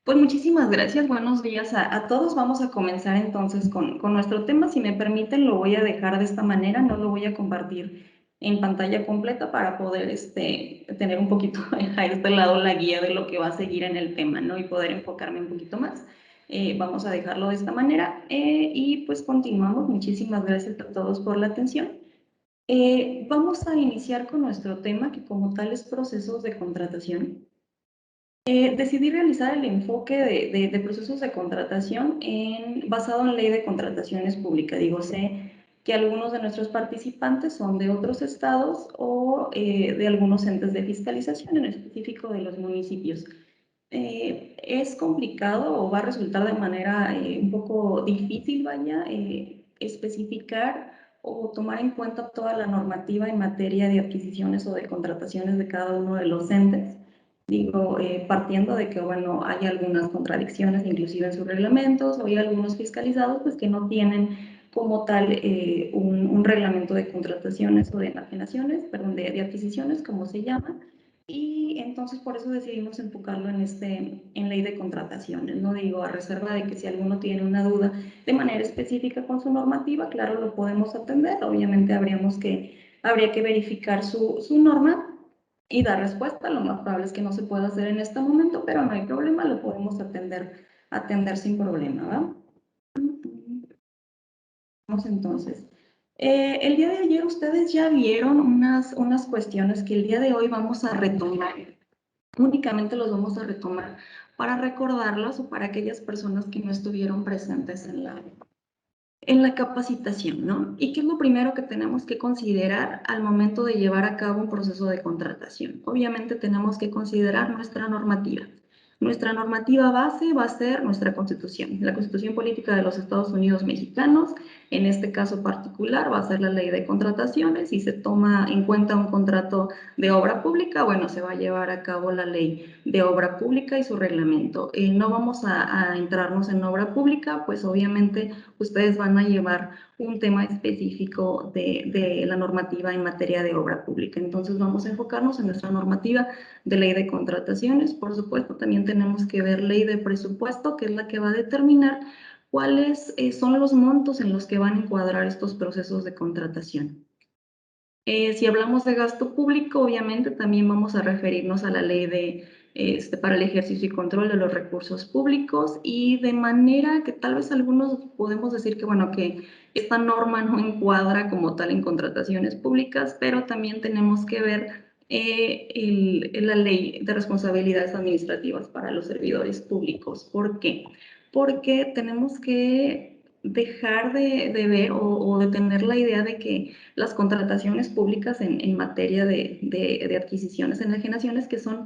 Pues muchísimas gracias, buenos días a todos. Vamos a comenzar entonces con nuestro tema. Si me permiten, lo voy a dejar de esta manera, no lo voy a compartir en pantalla completa para poder tener un poquito a este lado la guía de lo que va a seguir en el tema, ¿no? Y poder enfocarme un poquito más. Vamos a dejarlo de esta manera y pues continuamos. Muchísimas gracias a todos por la atención. Vamos a iniciar con nuestro tema, que como tal es procesos de contratación. Decidí realizar el enfoque de procesos de contratación basado en ley de contrataciones públicas. Digo, sé que algunos de nuestros participantes son de otros estados o de algunos entes de fiscalización, en específico de los municipios. Es complicado o va a resultar de manera un poco difícil, vaya, especificar o tomar en cuenta toda la normativa en materia de adquisiciones o de contrataciones de cada uno de los entes. Digo, partiendo de que, bueno, hay algunas contradicciones, inclusive en sus reglamentos, o hay algunos fiscalizados, pues, que no tienen como tal un reglamento de contrataciones o de enajenaciones, perdón, de adquisiciones, como se llama, y entonces por eso decidimos enfocarlo en ley de contrataciones, ¿no? Digo, a reserva de que si alguno tiene una duda de manera específica con su normativa, claro, lo podemos atender, obviamente habría que verificar su norma, y dar respuesta. Lo más probable es que no se pueda hacer en este momento, pero no hay problema, lo podemos atender sin problema, ¿verdad? Vamos entonces. El día de ayer ustedes ya vieron unas cuestiones que el día de hoy vamos a retomar. Únicamente los vamos a retomar para recordarlas o para aquellas personas que no estuvieron presentes en la capacitación, ¿no? ¿Y qué es lo primero que tenemos que considerar al momento de llevar a cabo un proceso de contratación? Obviamente tenemos que considerar nuestra normativa. Nuestra normativa base va a ser nuestra Constitución, la Constitución Política de los Estados Unidos Mexicanos. En este caso particular va a ser la Ley de Contrataciones. Si se toma en cuenta un contrato de obra pública, bueno, se va a llevar a cabo la Ley de Obra Pública y su reglamento. No vamos a entrarnos en obra pública, pues obviamente ustedes van a llevar un tema específico de la normativa en materia de obra pública. Entonces vamos a enfocarnos en nuestra normativa de ley de contrataciones. Por supuesto, también tenemos que ver ley de presupuesto, que es la que va a determinar cuáles son los montos en los que van a encuadrar estos procesos de contratación. Si hablamos de gasto público, obviamente también vamos a referirnos a la ley para el ejercicio y control de los recursos públicos, y de manera que tal vez algunos podemos decir que, bueno, que esta norma no encuadra como tal en contrataciones públicas, pero también tenemos que ver la ley de responsabilidades administrativas para los servidores públicos. ¿Por qué? Porque tenemos que dejar de ver o de tener la idea de que las contrataciones públicas en materia de adquisiciones, enajenaciones, que son,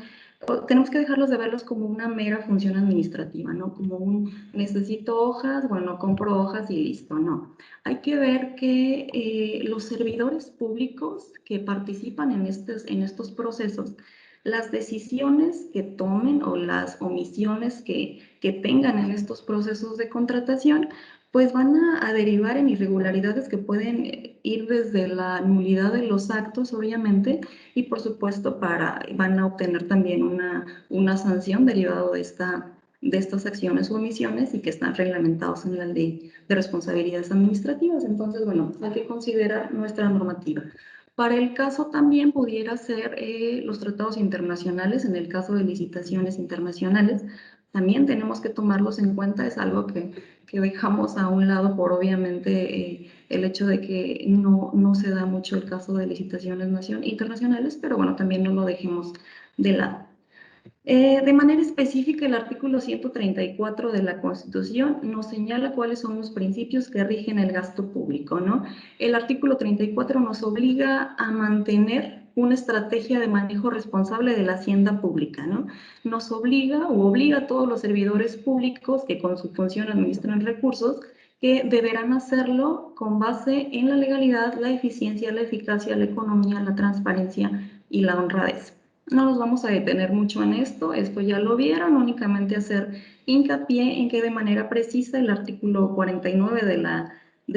tenemos que dejarlos de verlos como una mera función administrativa, ¿no? Como necesito hojas, bueno, compro hojas y listo, no. Hay que ver que los servidores públicos que participan en estos procesos, las decisiones que tomen o las omisiones que tengan en estos procesos de contratación, pues van a derivar en irregularidades que pueden ir desde la nulidad de los actos, obviamente, y por supuesto van a obtener también una sanción derivada de estas acciones o omisiones, y que están reglamentados en la ley de responsabilidades administrativas. Entonces, bueno, hay que considerar nuestra normativa. Para el caso también pudiera ser los tratados internacionales. En el caso de licitaciones internacionales, también tenemos que tomarlos en cuenta. Es algo que dejamos a un lado por, obviamente, el hecho de que no se da mucho el caso de licitaciones internacionales, pero bueno, también no lo dejemos de lado. De manera específica, el artículo 134 de la Constitución nos señala cuáles son los principios que rigen el gasto público, ¿no? El artículo 34 nos obliga a mantener una estrategia de manejo responsable de la hacienda pública, ¿no? Nos obliga a todos los servidores públicos que con su función administran recursos, que deberán hacerlo con base en la legalidad, la eficiencia, la eficacia, la economía, la transparencia y la honradez. No nos vamos a detener mucho en esto ya lo vieron, únicamente hacer hincapié en que de manera precisa el artículo 49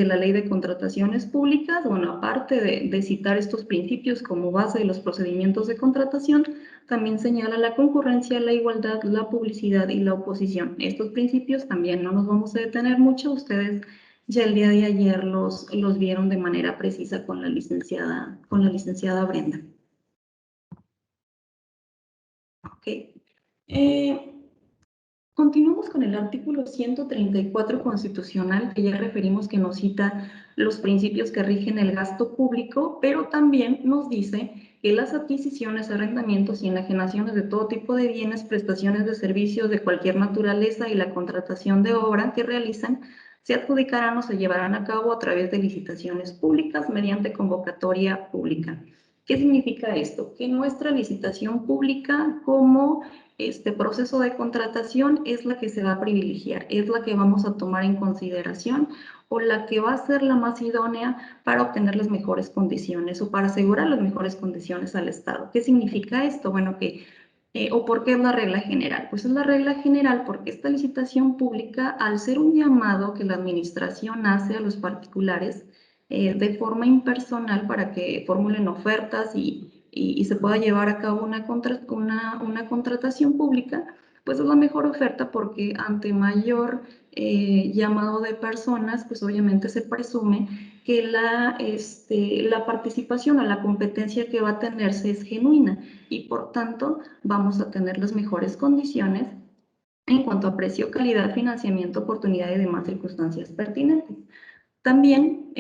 la Ley de Contrataciones Públicas, bueno, aparte de citar estos principios como base de los procedimientos de contratación, también señala la concurrencia, la igualdad, la publicidad y la oposición. Estos principios también no nos vamos a detener mucho, ustedes ya el día de ayer los vieron de manera precisa con la licenciada Brenda. Ok. Continuamos con el artículo 134 constitucional, que ya referimos que nos cita los principios que rigen el gasto público, pero también nos dice que las adquisiciones, arrendamientos y enajenaciones de todo tipo de bienes, prestaciones de servicios de cualquier naturaleza y la contratación de obra que realizan se adjudicarán o se llevarán a cabo a través de licitaciones públicas mediante convocatoria pública. ¿Qué significa esto? Que nuestra licitación pública como este proceso de contratación es la que se va a privilegiar, es la que vamos a tomar en consideración o la que va a ser la más idónea para obtener las mejores condiciones o para asegurar las mejores condiciones al Estado. ¿Qué significa esto? Bueno, ¿o por qué es la regla general? Pues es la regla general porque esta licitación pública, al ser un llamado que la administración hace a los particulares de forma impersonal para que formulen ofertas y se pueda llevar a cabo una contratación pública, pues es la mejor oferta porque ante mayor llamado de personas, pues obviamente se presume que la participación o la competencia que va a tenerse es genuina y por tanto vamos a tener las mejores condiciones en cuanto a precio, calidad, financiamiento, oportunidad y demás circunstancias pertinentes. También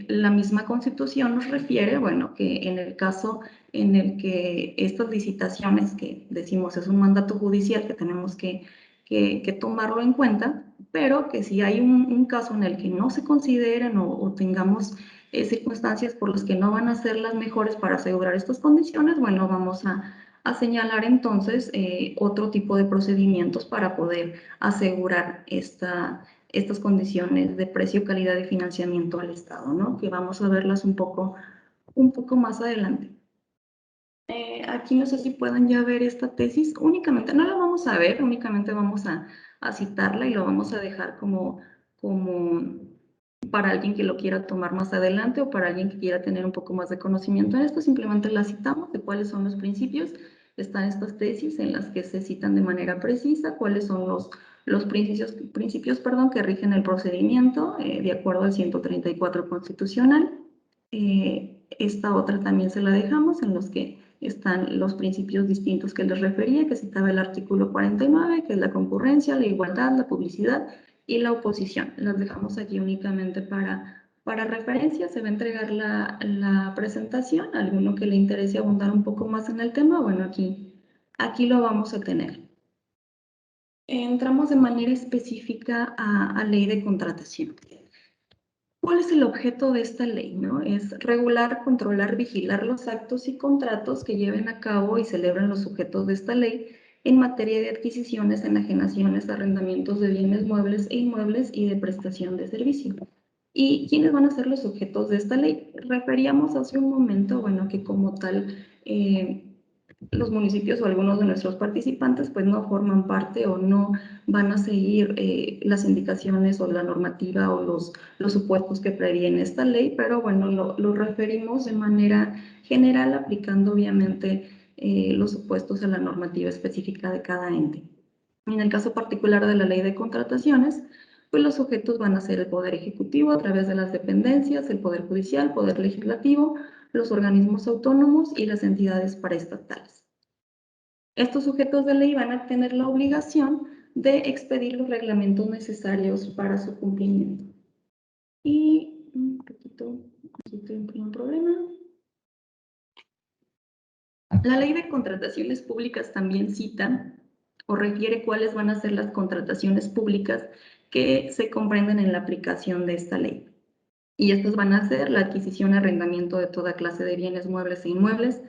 la misma Constitución nos refiere, bueno, que en el caso en el que estas licitaciones, que decimos es un mandato judicial que tenemos que tomarlo en cuenta, pero que si hay un caso en el que no se consideren o tengamos circunstancias por las que no van a ser las mejores para asegurar estas condiciones, bueno, vamos a señalar entonces otro tipo de procedimientos para poder asegurar estas condiciones de precio, calidad y financiamiento al Estado, ¿no? Que vamos a verlas un poco más adelante. Aquí no sé si puedan ya ver esta tesis, únicamente, no la vamos a ver, únicamente vamos a citarla y lo vamos a dejar como para alguien que lo quiera tomar más adelante o para alguien que quiera tener un poco más de conocimiento en esto, simplemente la citamos de cuáles son los principios. Están estas tesis en las que se citan de manera precisa cuáles son los principios que rigen el procedimiento de acuerdo al 134 constitucional. Esta otra también se la dejamos en los que están los principios distintos que les refería, que citaba el artículo 49, que es la concurrencia, la igualdad, la publicidad y la oposición. Las dejamos aquí únicamente para referencia. Se va a entregar la presentación. Alguno que le interese abundar un poco más en el tema, bueno, aquí lo vamos a tener. Entramos de manera específica a ley de contratación. ¿Cuál es el objeto de esta ley? ¿No? Es regular, controlar, vigilar los actos y contratos que lleven a cabo y celebran los sujetos de esta ley en materia de adquisiciones, enajenaciones, arrendamientos de bienes muebles e inmuebles y de prestación de servicio. ¿Y quiénes van a ser los sujetos de esta ley? Referíamos hace un momento, bueno, que como tal los municipios o algunos de nuestros participantes pues no forman parte o no van a seguir las indicaciones o la normativa o los supuestos que previene esta ley, pero bueno, lo referimos de manera general aplicando obviamente los supuestos a la normativa específica de cada ente. En el caso particular de la ley de contrataciones, pues los sujetos van a ser el Poder Ejecutivo a través de las dependencias, el Poder Judicial, Poder Legislativo, los organismos autónomos y las entidades paraestatales. Estos sujetos de ley van a tener la obligación de expedir los reglamentos necesarios para su cumplimiento. Y un poquito, aquí tengo un problema. La ley de contrataciones públicas también cita o refiere cuáles van a ser las contrataciones públicas que se comprenden en la aplicación de esta ley. Y estas van a ser la adquisición y arrendamiento de toda clase de bienes muebles e inmuebles,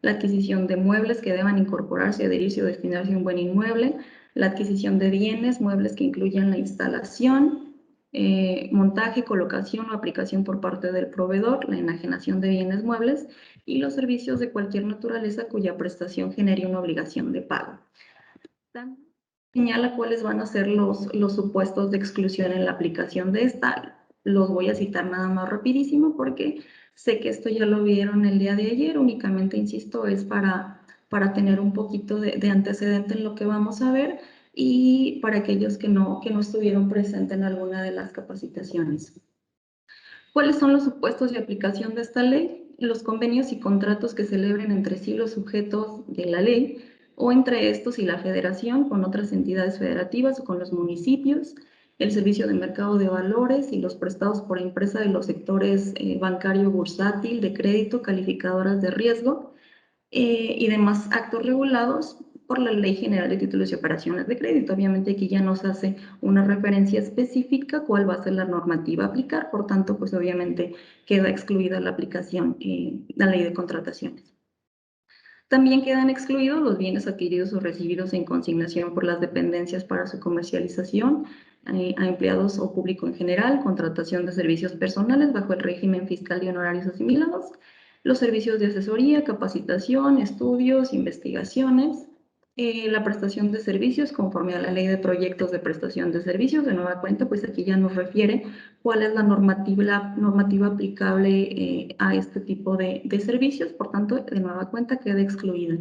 la adquisición de muebles que deban incorporarse, adherirse o destinarse a un buen inmueble, la adquisición de bienes muebles que incluyan la instalación, montaje, colocación o aplicación por parte del proveedor, la enajenación de bienes muebles y los servicios de cualquier naturaleza cuya prestación genere una obligación de pago. Señala cuáles van a ser los supuestos de exclusión en la aplicación de esta. los voy a citar nada más rapidísimo porque sé que esto ya lo vieron el día de ayer, únicamente, insisto, es para tener un poquito de antecedente en lo que vamos a ver y para aquellos que no estuvieron presentes en alguna de las capacitaciones. ¿Cuáles son los supuestos de aplicación de esta ley? Los convenios y contratos que celebren entre sí los sujetos de la ley o entre estos y la federación con otras entidades federativas o con los municipios, el servicio de mercado de valores y los prestados por empresa de los sectores bancario, bursátil, de crédito, calificadoras de riesgo, y demás actos regulados por la Ley General de Títulos y Operaciones de Crédito. Obviamente aquí ya nos hace una referencia específica cuál va a ser la normativa a aplicar, por tanto, pues obviamente queda excluida la aplicación de la Ley de Contrataciones. También quedan excluidos los bienes adquiridos o recibidos en consignación por las dependencias para su comercialización a empleados o público en general, contratación de servicios personales bajo el régimen fiscal y honorarios asimilados, los servicios de asesoría, capacitación, estudios, investigaciones, la prestación de servicios conforme a la ley de proyectos de prestación de servicios. De nueva cuenta, pues aquí ya nos refiere cuál es la normativa aplicable a este tipo de servicios, por tanto, de nueva cuenta queda excluida.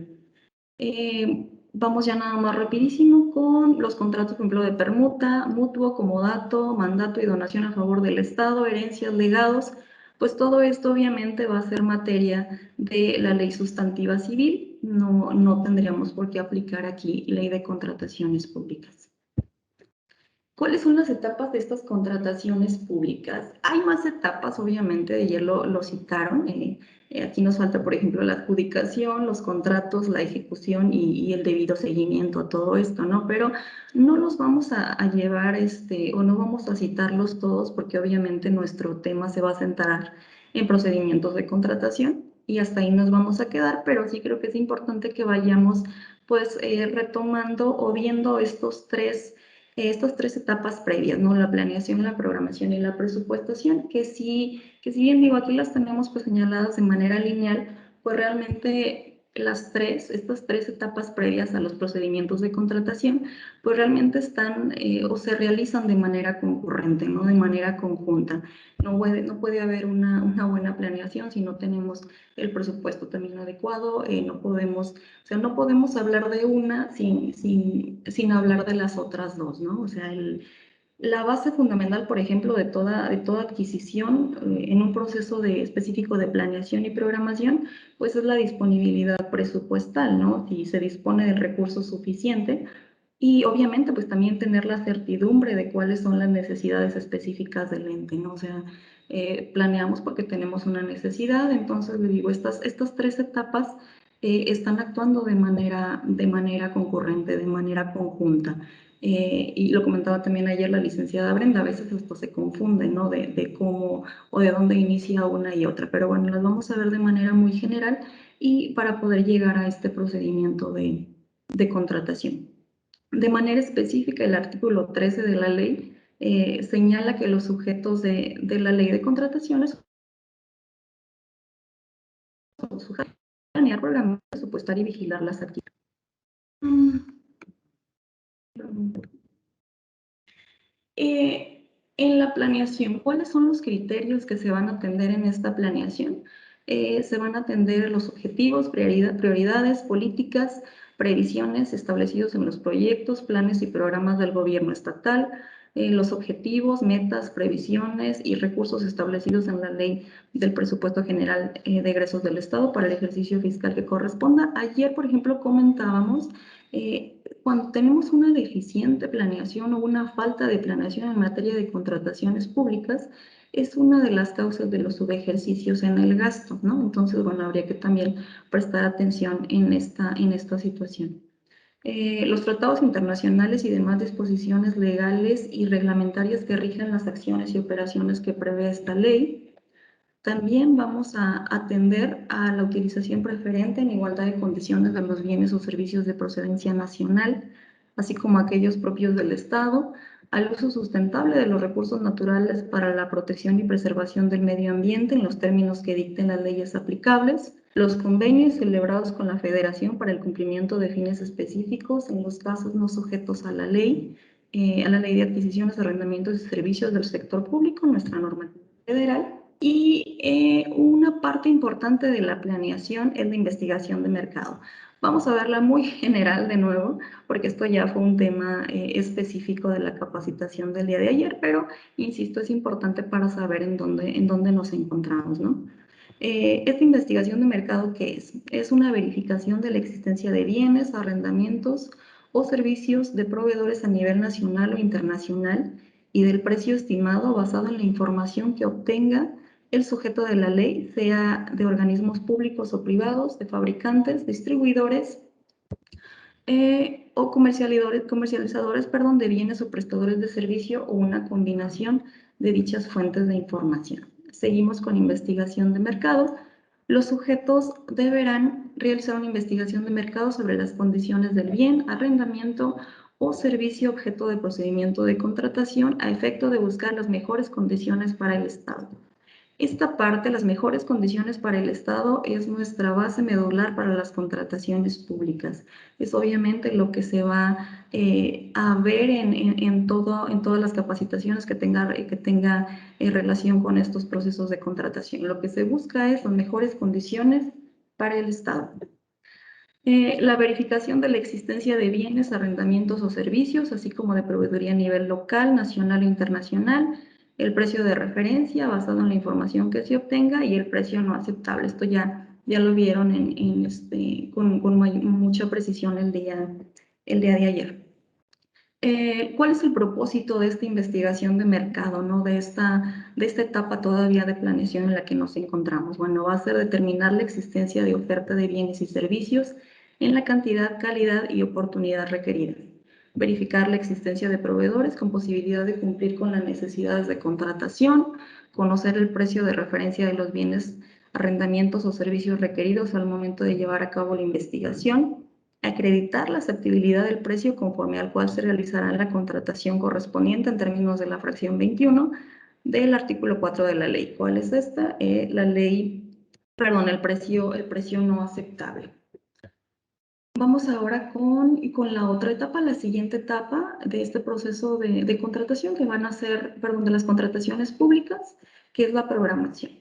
Vamos ya nada más rapidísimo con los contratos, por ejemplo, de permuta, mutuo, comodato, mandato y donación a favor del Estado, herencias, legados, pues todo esto obviamente va a ser materia de la ley sustantiva civil, no tendríamos por qué aplicar aquí ley de contrataciones públicas. ¿Cuáles son las etapas de estas contrataciones públicas? Hay más etapas, obviamente, ayer lo citaron. Aquí nos falta, por ejemplo, la adjudicación, los contratos, la ejecución y el debido seguimiento a todo esto, ¿no? Pero no los vamos a llevar, o no vamos a citarlos todos porque obviamente nuestro tema se va a centrar en procedimientos de contratación y hasta ahí nos vamos a quedar, pero sí creo que es importante que vayamos, pues, retomando o viendo estas tres etapas previas, ¿no? La planeación, la programación y la presupuestación, que si bien digo, aquí las tenemos pues señaladas de manera lineal, pues realmente estas tres etapas previas a los procedimientos de contratación, pues realmente están o se realizan de manera concurrente, ¿no? De manera conjunta. No puede haber una buena planeación si no tenemos el presupuesto también adecuado, no podemos hablar de una sin hablar de las otras dos, ¿no? O sea, la base fundamental, por ejemplo, de toda adquisición en un proceso específico de planeación y programación, pues es la disponibilidad presupuestal, ¿no? Si se dispone del recurso suficiente y obviamente pues también tener la certidumbre de cuáles son las necesidades específicas del ente, ¿no? O sea, planeamos porque tenemos una necesidad, entonces le digo, estas tres etapas están actuando de manera concurrente, de manera conjunta. Y lo comentaba también ayer la licenciada Brenda, a veces esto se confunde, ¿no? De cómo o de dónde inicia una y otra, pero bueno, las vamos a ver de manera muy general y para poder llegar a este procedimiento de contratación. De manera específica, el artículo 13 de la ley señala que los sujetos de la ley de contrataciones son sujetos a planear, programar, presupuestar y vigilar las actividades. En la planeación, ¿cuáles son los criterios que se van a atender en esta planeación? Se van a atender los objetivos, prioridades, políticas, previsiones establecidos en los proyectos, planes y programas del gobierno estatal, los objetivos, metas, previsiones y recursos establecidos en la ley del presupuesto general de egresos del Estado para el ejercicio fiscal que corresponda. Ayer, por ejemplo, comentábamos cuando tenemos una deficiente planeación o una falta de planeación en materia de contrataciones públicas, es una de las causas de los subejercicios en el gasto, ¿no? Entonces, bueno, habría que también prestar atención en esta situación. Los tratados internacionales y demás disposiciones legales y reglamentarias que rigen las acciones y operaciones que prevé esta ley. También vamos a atender a la utilización preferente en igualdad de condiciones de los bienes o servicios de procedencia nacional, así como aquellos propios del Estado, al uso sustentable de los recursos naturales para la protección y preservación del medio ambiente en los términos que dicten las leyes aplicables, los convenios celebrados con la Federación para el cumplimiento de fines específicos en los casos no sujetos a la ley, a la Ley de Adquisiciones, Arrendamientos y Servicios del Sector Público, nuestra normativa federal. Y una parte importante de la planeación es la investigación de mercado. Vamos a verla muy general de nuevo, porque esto ya fue un tema específico de la capacitación del día de ayer, pero insisto, es importante para saber en dónde nos encontramos, ¿no? Esta investigación de mercado, ¿qué es? Es una verificación de la existencia de bienes, arrendamientos o servicios de proveedores a nivel nacional o internacional y del precio estimado basado en la información que obtenga el sujeto de la ley, sea de organismos públicos o privados, de fabricantes, distribuidores o comercializadores de bienes o prestadores de servicio o una combinación de dichas fuentes de información. Seguimos con investigación de mercado. Los sujetos deberán realizar una investigación de mercado sobre las condiciones del bien, arrendamiento o servicio objeto de procedimiento de contratación a efecto de buscar las mejores condiciones para el Estado. Esta parte, las mejores condiciones para el Estado, es nuestra base medular para las contrataciones públicas. Es obviamente lo que se va a ver en todas las capacitaciones que tenga relación con estos procesos de contratación. Lo que se busca es las mejores condiciones para el Estado. La verificación de la existencia de bienes, arrendamientos o servicios, así como de proveeduría a nivel local, nacional e internacional, el precio de referencia basado en la información que se obtenga y el precio no aceptable. Esto ya lo vieron con mucha precisión el día de ayer. ¿Cuál es el propósito de esta investigación de mercado, ¿no? de esta etapa todavía de planeación en la que nos encontramos? Bueno, va a ser determinar la existencia de oferta de bienes y servicios en la cantidad, calidad y oportunidad requeridas. Verificar la existencia de proveedores con posibilidad de cumplir con las necesidades de contratación, conocer el precio de referencia de los bienes, arrendamientos o servicios requeridos al momento de llevar a cabo la investigación, acreditar la aceptabilidad del precio conforme al cual se realizará la contratación correspondiente en términos de la fracción 21 del artículo 4 de la ley. ¿Cuál es esta? El precio no aceptable. Vamos ahora con la otra etapa, la siguiente etapa de este proceso de contratación que van a ser, de las contrataciones públicas, que es la programación.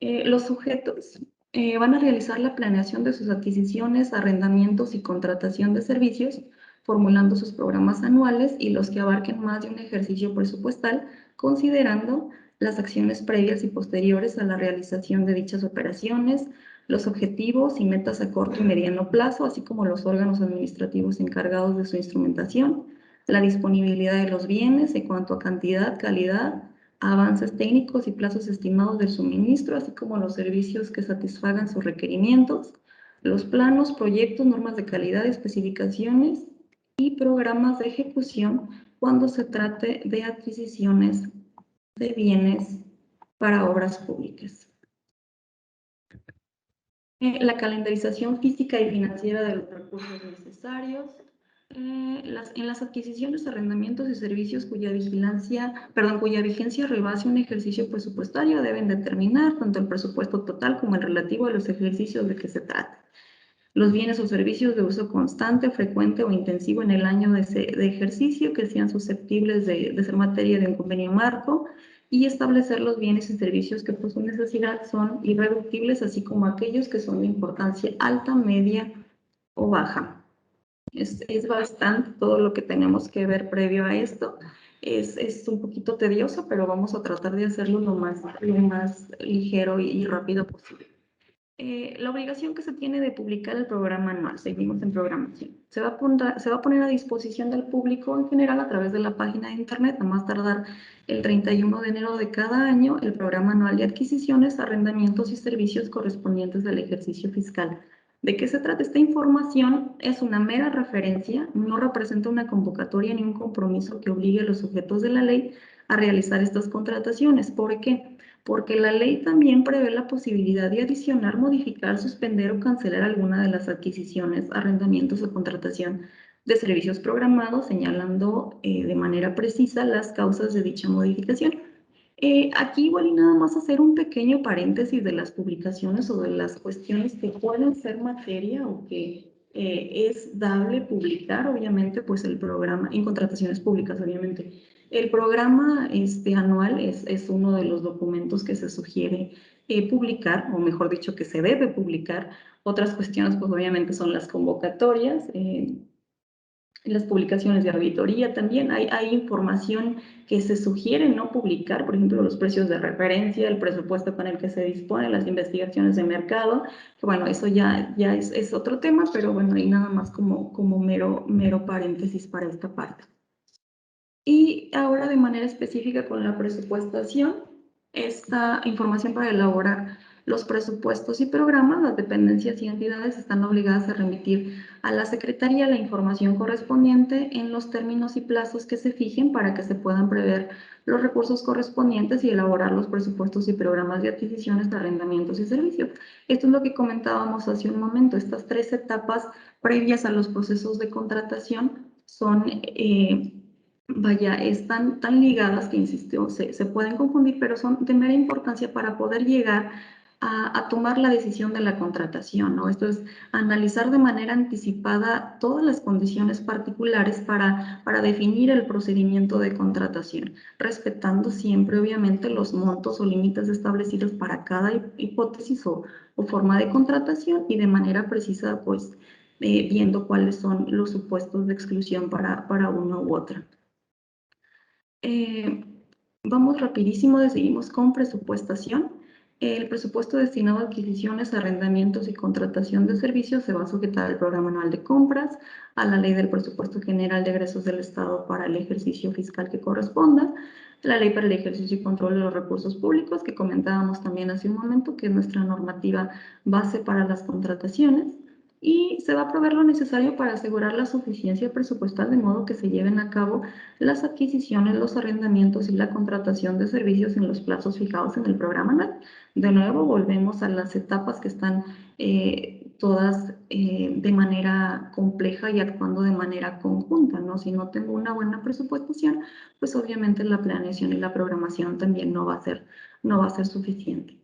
Los sujetos van a realizar la planeación de sus adquisiciones, arrendamientos y contratación de servicios, formulando sus programas anuales y los que abarquen más de un ejercicio presupuestal, considerando las acciones previas y posteriores a la realización de dichas operaciones, los objetivos y metas a corto y mediano plazo, así como los órganos administrativos encargados de su instrumentación, la disponibilidad de los bienes en cuanto a cantidad, calidad, avances técnicos y plazos estimados del suministro, así como los servicios que satisfagan sus requerimientos, los planos, proyectos, normas de calidad, especificaciones y programas de ejecución cuando se trate de adquisiciones de bienes para obras públicas. La calendarización física y financiera de los recursos necesarios, en las adquisiciones, arrendamientos y servicios cuya vigencia rebase un ejercicio presupuestario deben determinar tanto el presupuesto total como el relativo a los ejercicios de que se trata. Los bienes o servicios de uso constante, frecuente o intensivo en el año de ejercicio que sean susceptibles de ser materia de un convenio marco y establecer los bienes y servicios que por su necesidad son irreductibles, así como aquellos que son de importancia alta, media o baja. Es bastante todo lo que tenemos que ver previo a esto. Es un poquito tedioso, pero vamos a tratar de hacerlo lo más ligero y rápido posible. La obligación que se tiene de publicar el programa anual, seguimos en programación. Se va a poner a disposición del público en general a través de la página de internet, a más tardar el 31 de enero de cada año, el programa anual de adquisiciones, arrendamientos y servicios correspondientes al ejercicio fiscal. ¿De qué se trata esta información? Es una mera referencia, no representa una convocatoria ni un compromiso que obligue a los sujetos de la ley a realizar estas contrataciones. ¿Por qué? Porque la ley también prevé la posibilidad de adicionar, modificar, suspender o cancelar alguna de las adquisiciones, arrendamientos o contratación de servicios programados, señalando de manera precisa las causas de dicha modificación. Aquí igual y nada más hacer un pequeño paréntesis de las publicaciones o de las cuestiones que pueden ser materia o que es dable publicar, obviamente, pues el programa, en contrataciones públicas, obviamente. El programa anual es uno de los documentos que se sugiere publicar, o mejor dicho, que se debe publicar. Otras cuestiones, pues obviamente, son las convocatorias, las publicaciones de auditoría también. Hay información que se sugiere no publicar, por ejemplo, los precios de referencia, el presupuesto con el que se dispone, las investigaciones de mercado, que bueno, eso ya es otro tema, pero bueno, y nada más como mero paréntesis para esta parte. Y ahora de manera específica con la presupuestación, esta información para elaborar los presupuestos y programas, las dependencias y entidades están obligadas a remitir a la Secretaría la información correspondiente en los términos y plazos que se fijen para que se puedan prever los recursos correspondientes y elaborar los presupuestos y programas de adquisiciones, arrendamientos y servicios. Esto es lo que comentábamos hace un momento. Estas 3 etapas previas a los procesos de contratación son vaya, están tan ligadas que, insisto, se pueden confundir, pero son de mera importancia para poder llegar a tomar la decisión de la contratación, ¿no? Esto es analizar de manera anticipada todas las condiciones particulares para definir el procedimiento de contratación, respetando siempre, obviamente, los montos o límites establecidos para cada hipótesis o forma de contratación y de manera precisa, pues, viendo cuáles son los supuestos de exclusión para una u otra. Vamos rapidísimo, seguimos con presupuestación. El presupuesto destinado a adquisiciones, arrendamientos y contratación de servicios se va a sujetar al Programa Anual de Compras, a la Ley del Presupuesto General de Egresos del Estado para el ejercicio fiscal que corresponda, la Ley para el Ejercicio y Control de los Recursos Públicos, que comentábamos también hace un momento, que es nuestra normativa base para las contrataciones, y se va a proveer lo necesario para asegurar la suficiencia presupuestal de modo que se lleven a cabo las adquisiciones, los arrendamientos y la contratación de servicios en los plazos fijados en el programa anual. De nuevo, volvemos a las etapas que están todas de manera compleja y actuando de manera conjunta, ¿no? Si no tengo una buena presupuestación, pues obviamente la planeación y la programación también no va a ser suficiente.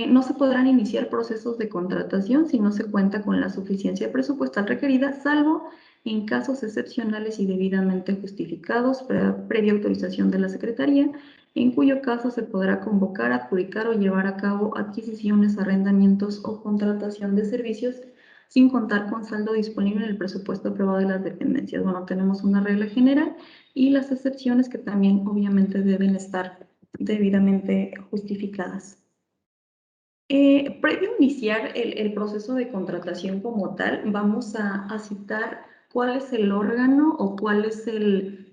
No se podrán iniciar procesos de contratación si no se cuenta con la suficiencia presupuestal requerida, salvo en casos excepcionales y debidamente justificados, previa autorización de la Secretaría, en cuyo caso se podrá convocar, adjudicar o llevar a cabo adquisiciones, arrendamientos o contratación de servicios sin contar con saldo disponible en el presupuesto aprobado de las dependencias. Bueno, tenemos una regla general y las excepciones que también obviamente deben estar debidamente justificadas. Previo a iniciar el proceso de contratación como tal, vamos a citar cuál es el órgano o cuál es el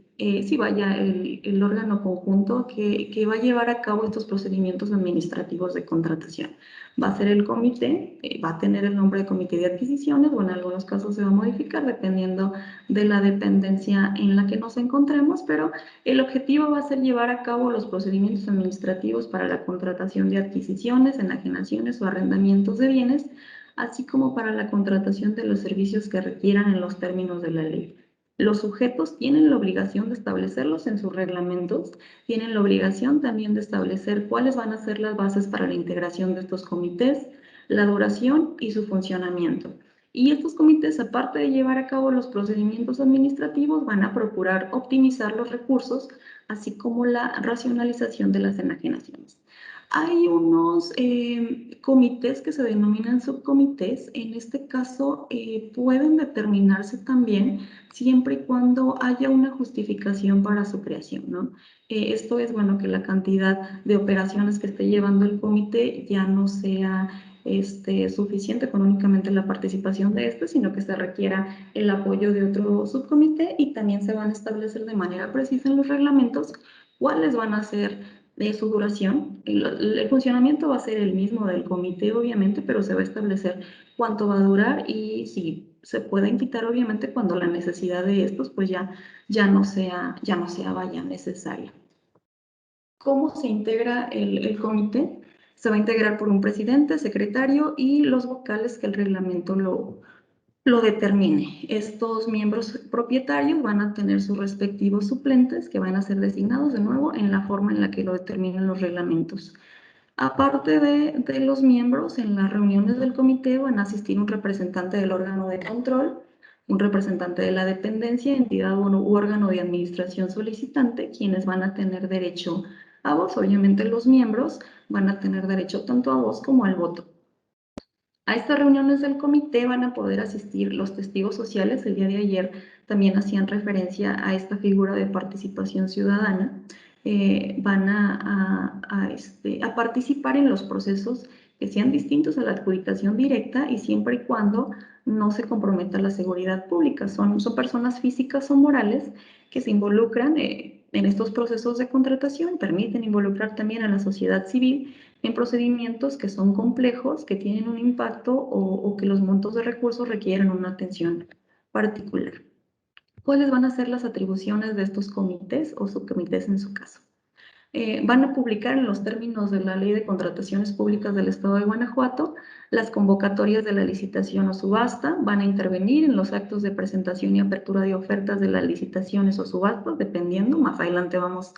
órgano conjunto que va a llevar a cabo estos procedimientos administrativos de contratación. Va a ser el comité, va a tener el nombre de comité de adquisiciones, o en algunos casos se va a modificar dependiendo de la dependencia en la que nos encontremos, pero el objetivo va a ser llevar a cabo los procedimientos administrativos para la contratación de adquisiciones, enajenaciones o arrendamientos de bienes, así como para la contratación de los servicios que requieran en los términos de la ley. Los sujetos tienen la obligación de establecerlos en sus reglamentos, tienen la obligación también de establecer cuáles van a ser las bases para la integración de estos comités, la duración y su funcionamiento. Y estos comités, aparte de llevar a cabo los procedimientos administrativos, van a procurar optimizar los recursos, así como la racionalización de las enajenaciones. Hay unos comités que se denominan subcomités. En este caso, pueden determinarse también siempre y cuando haya una justificación para su creación, ¿no? Esto es, bueno, que la cantidad de operaciones que esté llevando el comité ya no sea suficiente con únicamente la participación de este, sino que se requiera el apoyo de otro subcomité, y también se van a establecer de manera precisa en los reglamentos cuáles van a ser de su duración. El funcionamiento va a ser el mismo del comité, obviamente, pero se va a establecer cuánto va a durar y si se puede invitar, obviamente, cuando la necesidad de estos pues ya no sea vaya necesaria. ¿Cómo se integra el comité? Se va a integrar por un presidente, secretario y los vocales que el reglamento lo determine. Estos miembros propietarios van a tener sus respectivos suplentes que van a ser designados de nuevo en la forma en la que lo determinan los reglamentos. Aparte de los miembros, en las reuniones del comité van a asistir un representante del órgano de control, un representante de la dependencia, entidad u órgano de administración solicitante, quienes van a tener derecho a voz. Obviamente los miembros van a tener derecho tanto a voz como al voto. A estas reuniones del comité van a poder asistir los testigos sociales. El día de ayer también hacían referencia a esta figura de participación ciudadana. Van a participar en los procesos que sean distintos a la adjudicación directa y siempre y cuando no se comprometa la seguridad pública. Son personas físicas o morales que se involucran en estos procesos de contratación, permiten involucrar también a la sociedad civil en procedimientos que son complejos, que tienen un impacto o que los montos de recursos requieren una atención particular. ¿Cuáles van a ser las atribuciones de estos comités o subcomités en su caso? Van a publicar en los términos de la Ley de Contrataciones Públicas del Estado de Guanajuato las convocatorias de la licitación o subasta, van a intervenir en los actos de presentación y apertura de ofertas de las licitaciones o subastas, dependiendo, más adelante vamos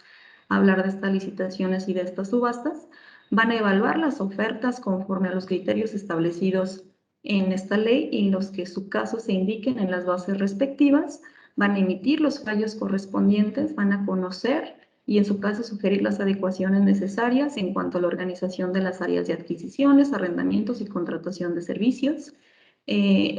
a hablar de estas licitaciones y de estas subastas, van a evaluar las ofertas conforme a los criterios establecidos en esta ley y en los que su caso se indiquen en las bases respectivas, van a emitir los fallos correspondientes, van a conocer y en su caso sugerir las adecuaciones necesarias en cuanto a la organización de las áreas de adquisiciones, arrendamientos y contratación de servicios.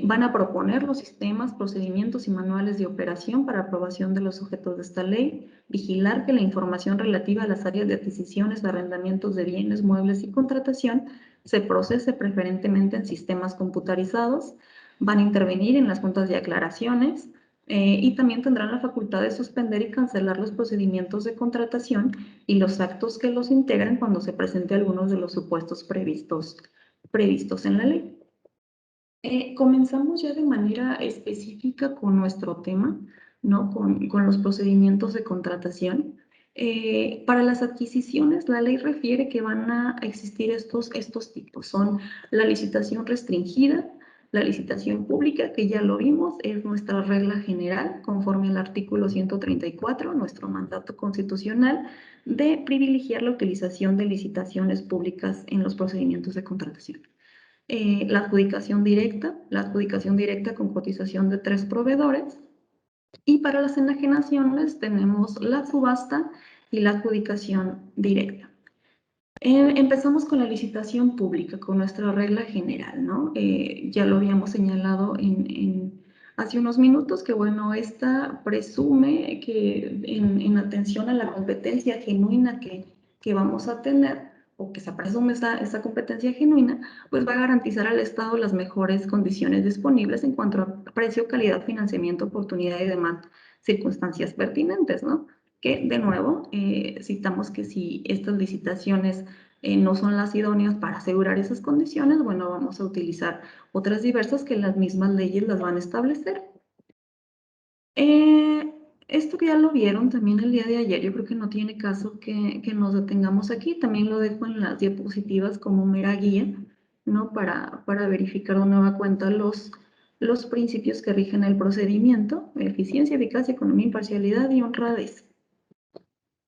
Van a proponer los sistemas, procedimientos y manuales de operación para aprobación de los sujetos de esta ley, vigilar que la información relativa a las áreas de adquisiciones, arrendamientos de bienes, muebles y contratación se procese preferentemente en sistemas computarizados, van a intervenir en las juntas de aclaraciones, y también tendrán la facultad de suspender y cancelar los procedimientos de contratación y los actos que los integran cuando se presente algunos de los supuestos previstos en la ley. Comenzamos ya de manera específica con nuestro tema, ¿no? Con los procedimientos de contratación. Para las adquisiciones, la ley refiere que van a existir estos tipos. Son la licitación restringida, la licitación pública, que ya lo vimos, es nuestra regla general, conforme al artículo 134, nuestro mandato constitucional, de privilegiar la utilización de licitaciones públicas en los procedimientos de contratación. La adjudicación directa con cotización de 3 proveedores. Y para las enajenaciones tenemos la subasta y la adjudicación directa. Empezamos con la licitación pública, con nuestra regla general, ¿no? Ya lo habíamos señalado hace unos minutos, que bueno, esta presume que en atención a la competencia genuina que vamos a tener, o que se presume esa competencia genuina, pues va a garantizar al Estado las mejores condiciones disponibles en cuanto a precio, calidad, financiamiento, oportunidad y demás circunstancias pertinentes, ¿no? Que de nuevo citamos que si estas licitaciones no son las idóneas para asegurar esas condiciones, bueno, vamos a utilizar otras diversas que las mismas leyes las van a establecer. Esto que ya lo vieron también el día de ayer, yo creo que no tiene caso que nos detengamos aquí, también lo dejo en las diapositivas como mera guía, ¿no? Para verificar de nueva cuenta los principios que rigen el procedimiento: eficiencia, eficacia, economía, imparcialidad y honradez.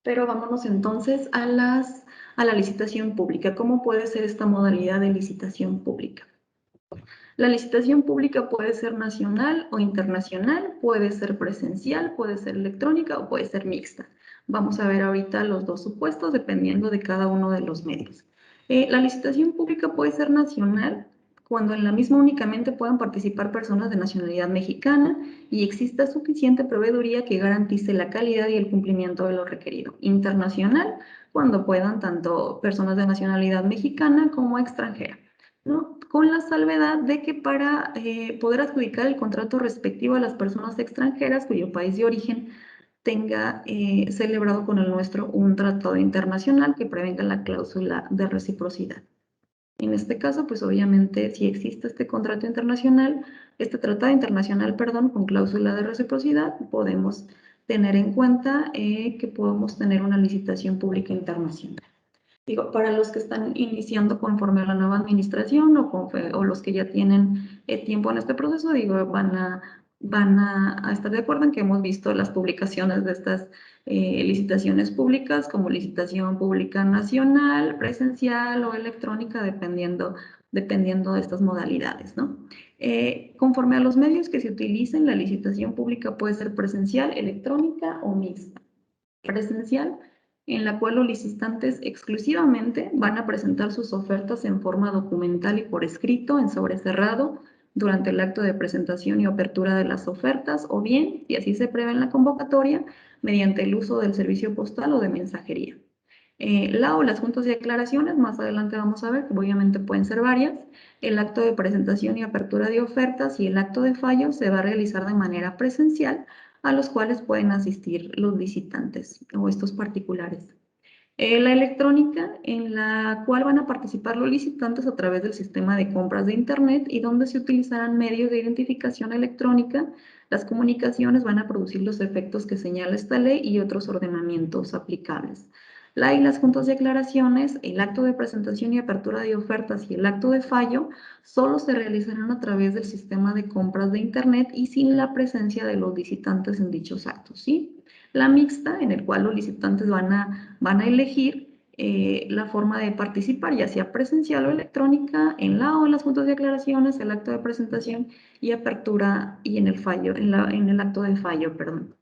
Pero vámonos entonces a la licitación pública. ¿Cómo puede ser esta modalidad de licitación pública? La licitación pública puede ser nacional o internacional, puede ser presencial, puede ser electrónica o puede ser mixta. Vamos a ver ahorita los dos supuestos dependiendo de cada uno de los medios. La licitación pública puede ser nacional cuando en la misma únicamente puedan participar personas de nacionalidad mexicana y exista suficiente proveeduría que garantice la calidad y el cumplimiento de lo requerido. Internacional, cuando puedan tanto personas de nacionalidad mexicana como extranjera, ¿no? Con la salvedad de que para poder adjudicar el contrato respectivo a las personas extranjeras cuyo país de origen tenga celebrado con el nuestro un tratado internacional que prevenga la cláusula de reciprocidad. En este caso, pues obviamente, si existe este contrato internacional, este tratado internacional, perdón, con cláusula de reciprocidad, podemos tener en cuenta que podemos tener una licitación pública internacional. Digo, para los que están iniciando conforme a la nueva administración o los que ya tienen tiempo en este proceso, digo, van a van a estar de acuerdo en que hemos visto las publicaciones de estas licitaciones públicas como licitación pública nacional, presencial o electrónica, dependiendo de estas modalidades, ¿no? Conforme a los medios que se utilicen, la licitación pública puede ser presencial, electrónica o mixta. Presencial, en la cual los licitantes exclusivamente van a presentar sus ofertas en forma documental y por escrito, en sobre cerrado, durante el acto de presentación y apertura de las ofertas, o bien, si así se prevé en la convocatoria, mediante el uso del servicio postal o de mensajería. La o las juntas de aclaraciones, más adelante vamos a ver que obviamente pueden ser varias. El acto de presentación y apertura de ofertas y el acto de fallo se va a realizar de manera presencial, a los cuales pueden asistir los licitantes o estos particulares. La electrónica, en la cual van a participar los licitantes a través del sistema de compras de Internet y donde se utilizarán medios de identificación electrónica. Las comunicaciones van a producir los efectos que señala esta ley y otros ordenamientos aplicables. La y las juntas de aclaraciones, el acto de presentación y apertura de ofertas y el acto de fallo solo se realizarán a través del sistema de compras de Internet y sin la presencia de los licitantes en dichos actos, ¿sí? La mixta, en el cual los licitantes van a elegir la forma de participar, ya sea presencial o electrónica, en la o en las juntas de aclaraciones, el acto de presentación y apertura y en el fallo, en el acto de fallo, perdón.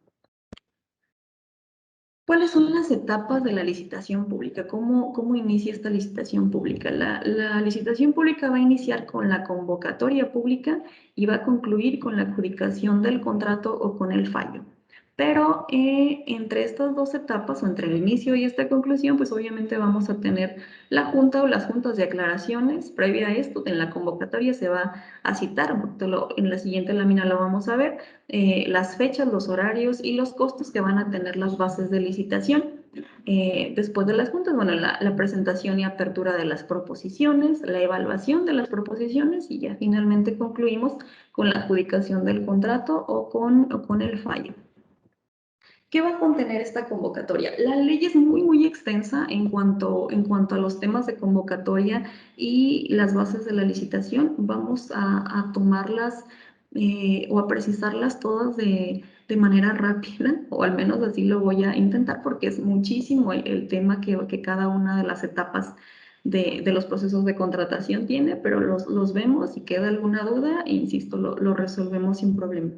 ¿Cuáles son las etapas de la licitación pública? ¿Cómo inicia esta licitación pública? La licitación pública va a iniciar con la convocatoria pública y va a concluir con la adjudicación del contrato o con el fallo. Pero entre estas dos etapas, o entre el inicio y esta conclusión, pues obviamente vamos a tener la junta o las juntas de aclaraciones. Previa a esto, en la convocatoria se va a citar, en la siguiente lámina lo vamos a ver, las fechas, los horarios y los costos que van a tener las bases de licitación. Después de las juntas, bueno, la presentación y apertura de las proposiciones, la evaluación de las proposiciones y ya finalmente concluimos con la adjudicación del contrato o con el fallo. ¿Qué va a contener esta convocatoria? La ley es muy extensa en cuanto a los temas de convocatoria y las bases de la licitación. Vamos a tomarlas o a precisarlas todas de manera rápida, o al menos así lo voy a intentar porque es muchísimo el tema que cada una de las etapas de los procesos de contratación tiene, pero los vemos. Si queda alguna duda, insisto, lo resolvemos sin problema.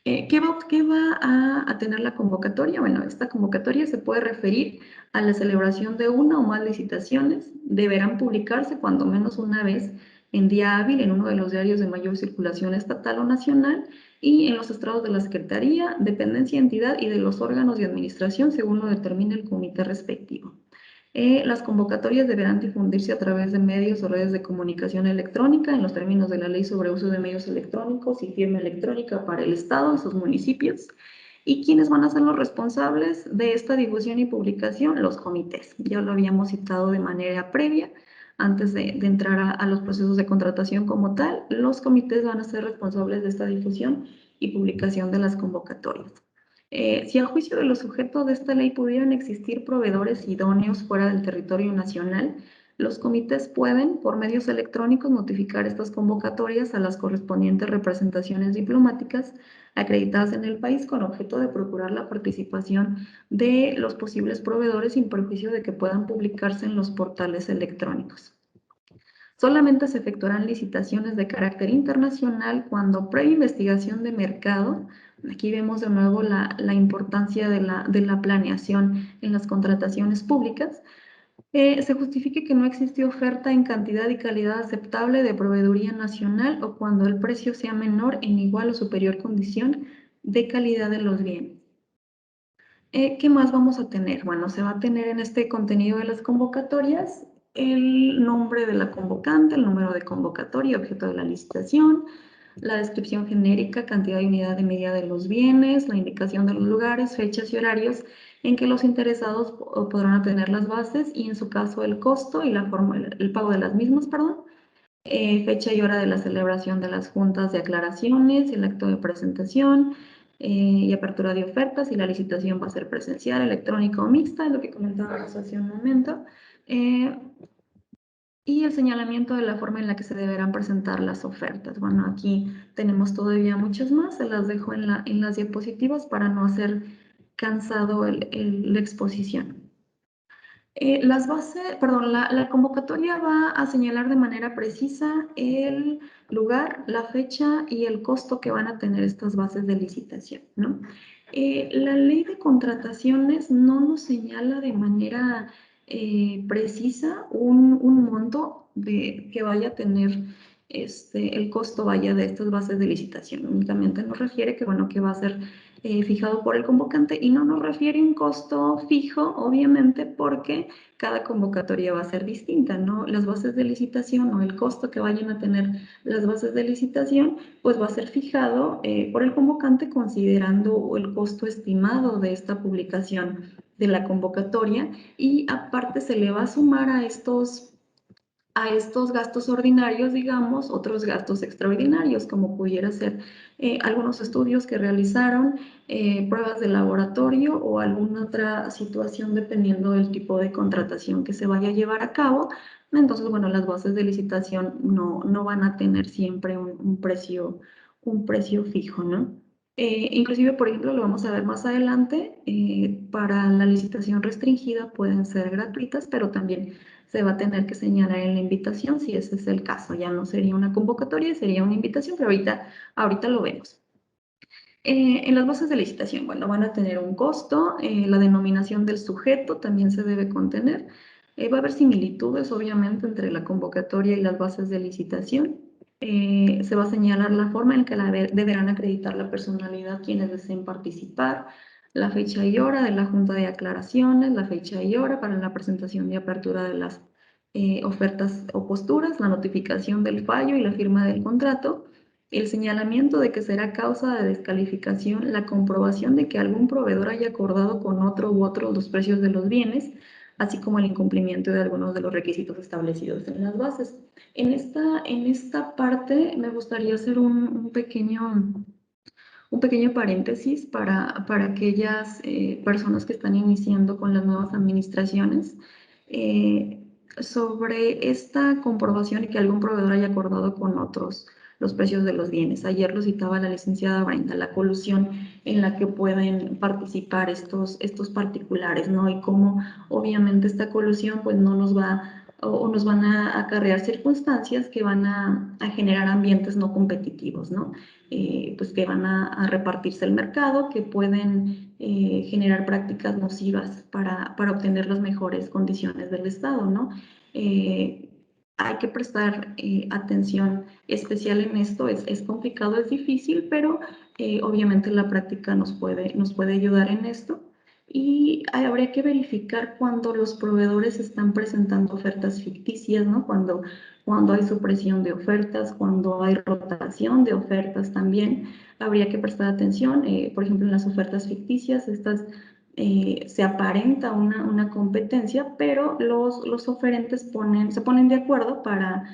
¿Qué va a tener la convocatoria? Bueno, esta convocatoria se puede referir a la celebración de una o más licitaciones. Deberán publicarse cuando menos una vez en día hábil en uno de los diarios de mayor circulación estatal o nacional y en los estrados de la Secretaría, dependencia, entidad y de los órganos de administración según lo determine el comité respectivo. Las convocatorias deberán difundirse a través de medios o redes de comunicación electrónica en los términos de la Ley sobre Uso de Medios Electrónicos y Firma Electrónica para el Estado y sus municipios. ¿Y quiénes van a ser los responsables de esta difusión y publicación? Los comités. Ya lo habíamos citado de manera previa. Antes de entrar a los procesos de contratación como tal, los comités van a ser responsables de esta difusión y publicación de las convocatorias. Si a juicio de los sujetos de esta ley pudieran existir proveedores idóneos fuera del territorio nacional, los comités pueden, por medios electrónicos, notificar estas convocatorias a las correspondientes representaciones diplomáticas acreditadas en el país con objeto de procurar la participación de los posibles proveedores sin perjuicio de que puedan publicarse en los portales electrónicos. Solamente se efectuarán licitaciones de carácter internacional cuando previa investigación de mercado. Aquí vemos de nuevo la importancia de la planeación en las contrataciones públicas. Se justifique que no existe oferta en cantidad y calidad aceptable de proveeduría nacional o cuando el precio sea menor en igual o superior condición de calidad de los bienes. ¿Qué más vamos a tener? Bueno, se va a tener en este contenido de las convocatorias el nombre de la convocante, el número de convocatoria, objeto de la licitación, la descripción genérica, cantidad y unidad de medida de los bienes, la indicación de los lugares, fechas y horarios en que los interesados podrán obtener las bases y en su caso el costo y la forma, el pago de las mismas, perdón. Fecha y hora de la celebración de las juntas de aclaraciones, el acto de presentación y apertura de ofertas, y la licitación va a ser presencial, electrónica o mixta, es lo que comentábamos hace un momento. Y el señalamiento de la forma en la que se deberán presentar las ofertas. Bueno, aquí tenemos todavía muchas más, se las dejo en las diapositivas para no hacer cansado la exposición. La convocatoria va a señalar de manera precisa el lugar, la fecha y el costo que van a tener estas bases de licitación, ¿no? La ley de contrataciones no nos señala de manera precisa un monto que vaya a tener el costo vaya de estas bases de licitación. Únicamente nos refiere que, bueno, que va a ser fijado por el convocante y no nos refiere un costo fijo, obviamente, porque cada convocatoria va a ser distinta, ¿no? Las bases de licitación o el costo que vayan a tener las bases de licitación, pues va a ser fijado por el convocante considerando el costo estimado de esta publicación de la convocatoria y aparte se le va a sumar a estos gastos ordinarios, digamos, otros gastos extraordinarios, como pudiera ser algunos estudios que realizaron, pruebas de laboratorio o alguna otra situación dependiendo del tipo de contratación que se vaya a llevar a cabo. Entonces, bueno, las bases de licitación no van a tener siempre un precio fijo, ¿no? Inclusive, por ejemplo, lo vamos a ver más adelante, para la licitación restringida pueden ser gratuitas, pero también se va a tener que señalar en la invitación si ese es el caso. Ya no sería una convocatoria, sería una invitación, pero ahorita lo vemos. En las bases de licitación, bueno, van a tener un costo, la denominación del sujeto también se debe contener. Va a haber similitudes, obviamente, entre la convocatoria y las bases de licitación. Se va a señalar la forma en que deberán acreditar la personalidad quienes deseen participar, la fecha y hora de la junta de aclaraciones, la fecha y hora para la presentación y apertura de las ofertas o posturas, la notificación del fallo y la firma del contrato, el señalamiento de que será causa de descalificación la comprobación de que algún proveedor haya acordado con otro u otro los precios de los bienes, así como el incumplimiento de algunos de los requisitos establecidos en las bases. En esta parte me gustaría hacer un pequeño paréntesis para aquellas personas que están iniciando con las nuevas administraciones. Sobre esta comprobación y que algún proveedor haya acordado con otros los precios de los bienes. Ayer lo citaba la licenciada Brenda, la colusión en la que pueden participar estos particulares, ¿no? Y cómo obviamente esta colusión pues no nos va o nos van a acarrear circunstancias que van a generar ambientes no competitivos, ¿no? Pues que van a repartirse el mercado, que pueden generar prácticas nocivas para obtener las mejores condiciones del Estado, ¿no? Hay que prestar atención especial en esto, es complicado, es difícil, pero obviamente la práctica nos puede ayudar en esto. Y habría que verificar cuando los proveedores están presentando ofertas ficticias, ¿no? Cuando hay supresión de ofertas, cuando hay rotación de ofertas también, habría que prestar atención. Por ejemplo, en las ofertas ficticias, estas se aparenta una competencia, pero los oferentes se ponen de acuerdo para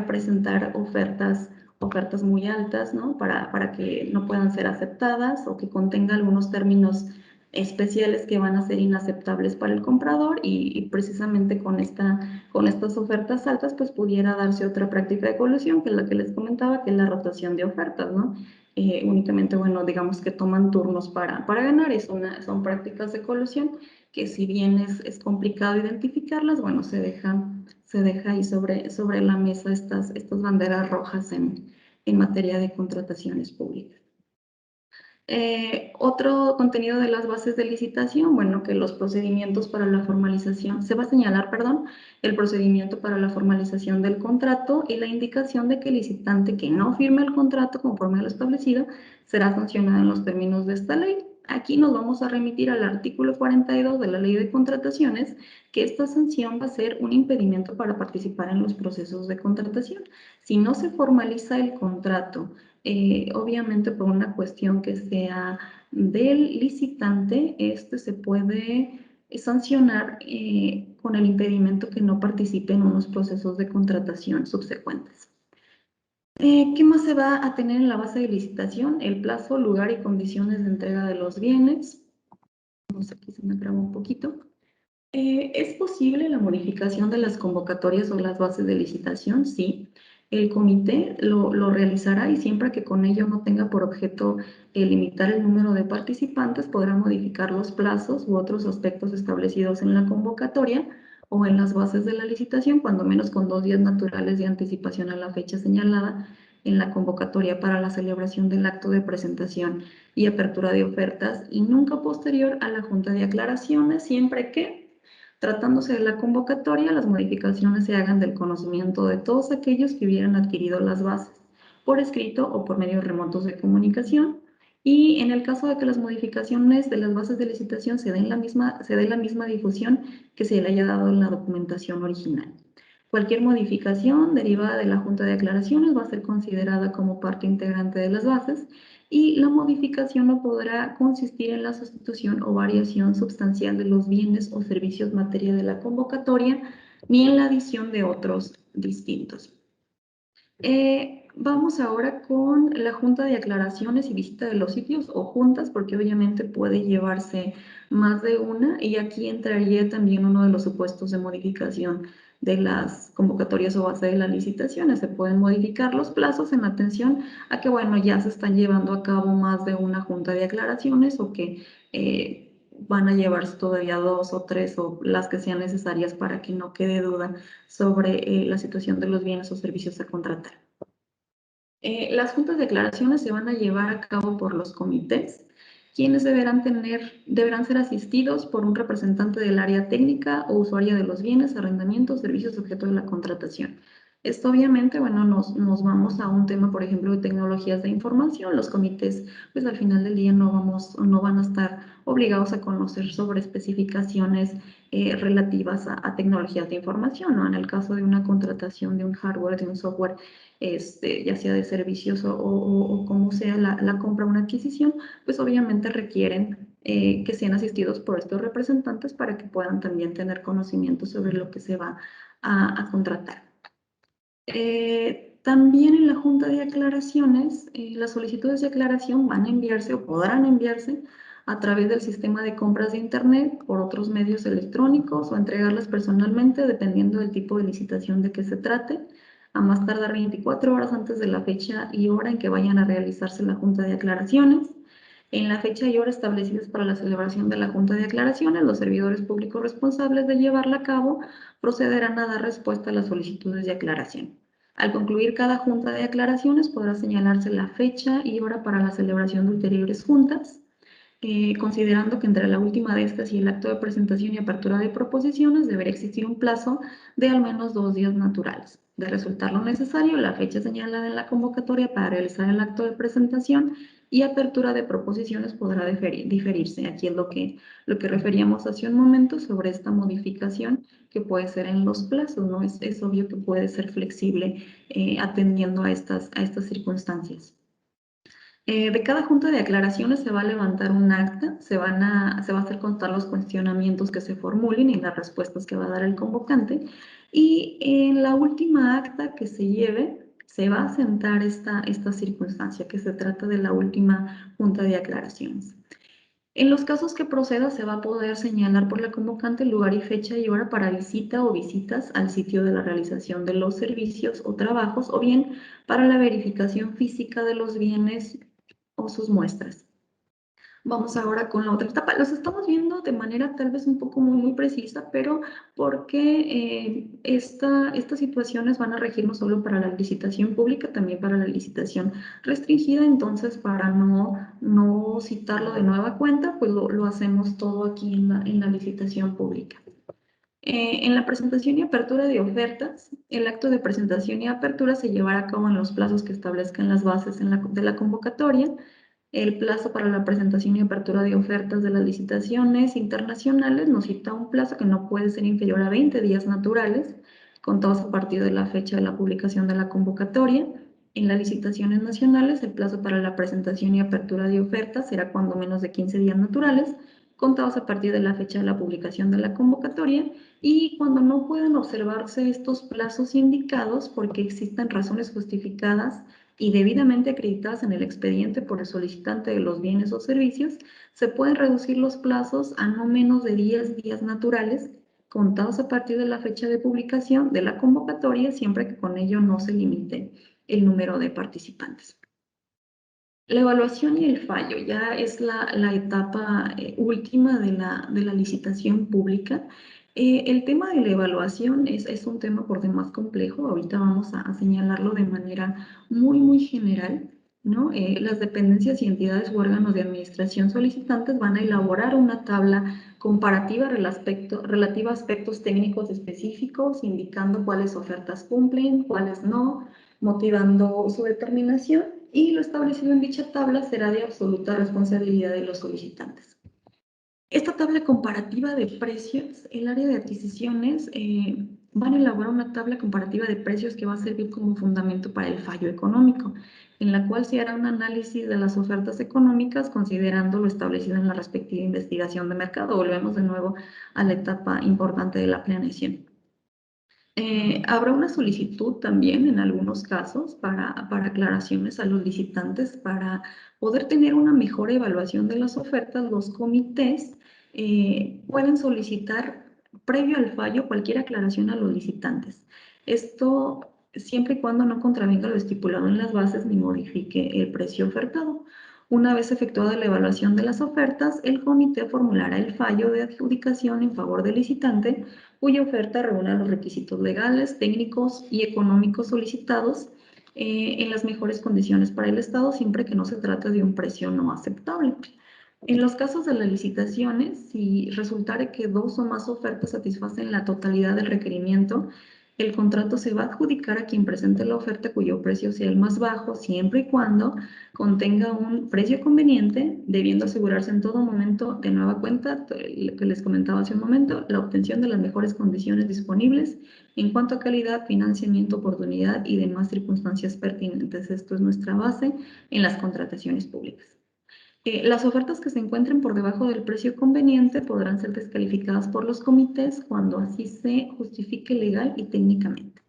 presentar ofertas muy altas, ¿no? Para que no puedan ser aceptadas o que contenga algunos términos especiales que van a ser inaceptables para el comprador y precisamente con estas ofertas altas pues pudiera darse otra práctica de colusión que es la que les comentaba, que es la rotación de ofertas, ¿no? Únicamente, bueno, digamos que toman turnos para ganar y son prácticas de colusión que si bien es complicado identificarlas, bueno, se deja ahí sobre la mesa estas banderas rojas en materia de contrataciones públicas. Otro contenido de las bases de licitación, bueno, que los procedimientos para la formalización, se va a señalar, perdón, el procedimiento para la formalización del contrato y la indicación de que el licitante que no firme el contrato conforme a lo establecido será sancionado en los términos de esta ley. Aquí nos vamos a remitir al artículo 42 de la Ley de Contrataciones, que esta sanción va a ser un impedimento para participar en los procesos de contratación. Si no se formaliza el contrato, obviamente por una cuestión que sea del licitante, se puede sancionar con el impedimento que no participe en unos procesos de contratación subsecuentes. ¿Qué más se va a tener en la base de licitación? El plazo, lugar y condiciones de entrega de los bienes. Vamos, aquí se me traba un poquito. ¿Es posible la modificación de las convocatorias o las bases de licitación? Sí. El comité lo realizará y siempre que con ello no tenga por objeto limitar el número de participantes, podrá modificar los plazos u otros aspectos establecidos en la convocatoria o en las bases de la licitación, cuando menos con 2 días naturales de anticipación a la fecha señalada en la convocatoria para la celebración del acto de presentación y apertura de ofertas y nunca posterior a la junta de aclaraciones, siempre que tratándose de la convocatoria, las modificaciones se hagan del conocimiento de todos aquellos que hubieran adquirido las bases, por escrito o por medios remotos de comunicación. Y en el caso de que las modificaciones de las bases de licitación se den la misma difusión que se le haya dado en la documentación original. Cualquier modificación derivada de la Junta de Aclaraciones va a ser considerada como parte integrante de las bases y la modificación no podrá consistir en la sustitución o variación sustancial de los bienes o servicios materia de la convocatoria ni en la adición de otros distintos. Vamos ahora con la junta de aclaraciones y visita de los sitios o juntas, porque obviamente puede llevarse más de una y aquí entraría también uno de los supuestos de modificación de las convocatorias o base de las licitaciones. Se pueden modificar los plazos en atención a que, bueno, ya se están llevando a cabo más de una junta de aclaraciones o que van a llevarse todavía 2 o 3 o las que sean necesarias para que no quede duda sobre la situación de los bienes o servicios a contratar. Las juntas de declaraciones se van a llevar a cabo por los comités, quienes deberán ser asistidos por un representante del área técnica o usuaria de los bienes, arrendamientos, servicios objeto de la contratación. Esto obviamente, bueno, nos vamos a un tema, por ejemplo, de tecnologías de información. Los comités, pues al final del día no van a estar obligados a conocer sobre especificaciones relativas a tecnologías de información, ¿no? En el caso de una contratación de un hardware, de un software, ya sea de servicios o como sea la compra o una adquisición, pues obviamente requieren que sean asistidos por estos representantes para que puedan también tener conocimiento sobre lo que se va a contratar. También en la Junta de Aclaraciones, las solicitudes de aclaración van a enviarse o podrán enviarse a través del sistema de compras de Internet, por otros medios electrónicos o entregarlas personalmente, dependiendo del tipo de licitación de que se trate, a más tardar 24 horas antes de la fecha y hora en que vayan a realizarse la Junta de Aclaraciones. En la fecha y hora establecidas para la celebración de la Junta de Aclaraciones, los servidores públicos responsables de llevarla a cabo procederán a dar respuesta a las solicitudes de aclaración. Al concluir cada junta de aclaraciones, podrá señalarse la fecha y hora para la celebración de ulteriores juntas, considerando que entre la última de estas y el acto de presentación y apertura de proposiciones debería existir un plazo de al menos 2 días naturales. De resultar lo necesario, la fecha señalada en la convocatoria para realizar el acto de presentación y apertura de proposiciones podrá diferirse. Aquí es lo que referíamos hace un momento sobre esta modificación que puede ser en los plazos, ¿no? Es obvio que puede ser flexible atendiendo a estas circunstancias. De cada junta de aclaraciones se va a levantar un acta, se va a hacer constar los cuestionamientos que se formulen y las respuestas que va a dar el convocante. Y en la última acta que se lleve, se va a sentar esta circunstancia, que se trata de la última junta de aclaraciones. En los casos que proceda, se va a poder señalar por la convocante el lugar y fecha y hora para visita o visitas al sitio de la realización de los servicios o trabajos, o bien para la verificación física de los bienes o sus muestras. Vamos ahora con la otra etapa. Los estamos viendo de manera tal vez un poco muy precisa, pero porque estas situaciones van a regir no solo para la licitación pública, también para la licitación restringida. Entonces, para no citarlo de nueva cuenta, pues lo hacemos todo aquí en la licitación pública. En la presentación y apertura de ofertas, el acto de presentación y apertura se llevará a cabo en los plazos que establezcan las bases de la convocatoria. El plazo para la presentación y apertura de ofertas de las licitaciones internacionales nos cita un plazo que no puede ser inferior a 20 días naturales, contados a partir de la fecha de la publicación de la convocatoria. En las licitaciones nacionales, el plazo para la presentación y apertura de ofertas será cuando menos de 15 días naturales, contados a partir de la fecha de la publicación de la convocatoria, y cuando no puedan observarse estos plazos indicados porque existan razones justificadas y debidamente acreditadas en el expediente por el solicitante de los bienes o servicios, se pueden reducir los plazos a no menos de 10 días naturales contados a partir de la fecha de publicación de la convocatoria, siempre que con ello no se limite el número de participantes. La evaluación y el fallo ya es la etapa última de la licitación pública. El tema de la evaluación es un tema por demás complejo. Ahorita vamos a señalarlo de manera muy general, ¿no? Las dependencias y entidades u órganos de administración solicitantes van a elaborar una tabla comparativa relativa a aspectos técnicos específicos, indicando cuáles ofertas cumplen, cuáles no, motivando su determinación, y lo establecido en dicha tabla será de absoluta responsabilidad de los solicitantes. Esta tabla comparativa de precios, el área de adquisiciones van a elaborar una tabla comparativa de precios que va a servir como fundamento para el fallo económico, en la cual se hará un análisis de las ofertas económicas considerando lo establecido en la respectiva investigación de mercado. Volvemos de nuevo a la etapa importante de la planeación. Habrá una solicitud también en algunos casos para aclaraciones a los licitantes para poder tener una mejor evaluación de las ofertas. Los comités pueden solicitar previo al fallo cualquier aclaración a los licitantes. Esto siempre y cuando no contravenga lo estipulado en las bases ni modifique el precio ofertado. Una vez efectuada la evaluación de las ofertas, el comité formulará el fallo de adjudicación en favor del licitante, cuya oferta reúna los requisitos legales, técnicos y económicos solicitados en las mejores condiciones para el Estado, siempre que no se trate de un precio no aceptable. En los casos de las licitaciones, si resultare que dos o más ofertas satisfacen la totalidad del requerimiento, el contrato se va a adjudicar a quien presente la oferta cuyo precio sea el más bajo, siempre y cuando contenga un precio conveniente, debiendo asegurarse en todo momento, de nueva cuenta, lo que les comentaba hace un momento, la obtención de las mejores condiciones disponibles en cuanto a calidad, financiamiento, oportunidad y demás circunstancias pertinentes. Esto es nuestra base en las contrataciones públicas. Las ofertas que se encuentren por debajo del precio conveniente podrán ser descalificadas por los comités cuando así se justifique legal y técnicamente.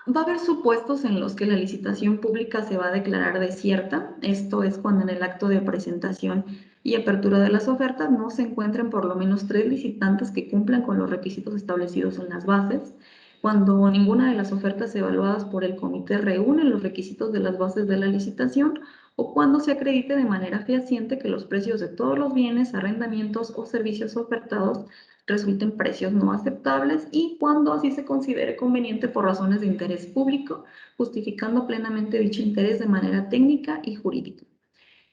Va a haber supuestos en los que la licitación pública se va a declarar desierta. Esto es cuando en el acto de presentación y apertura de las ofertas no se encuentren por lo menos 3 licitantes que cumplan con los requisitos establecidos en las bases, cuando ninguna de las ofertas evaluadas por el comité reúne los requisitos de las bases de la licitación, o cuando se acredite de manera fehaciente que los precios de todos los bienes, arrendamientos o servicios ofertados resulten precios no aceptables, y cuando así se considere conveniente por razones de interés público, justificando plenamente dicho interés de manera técnica y jurídica.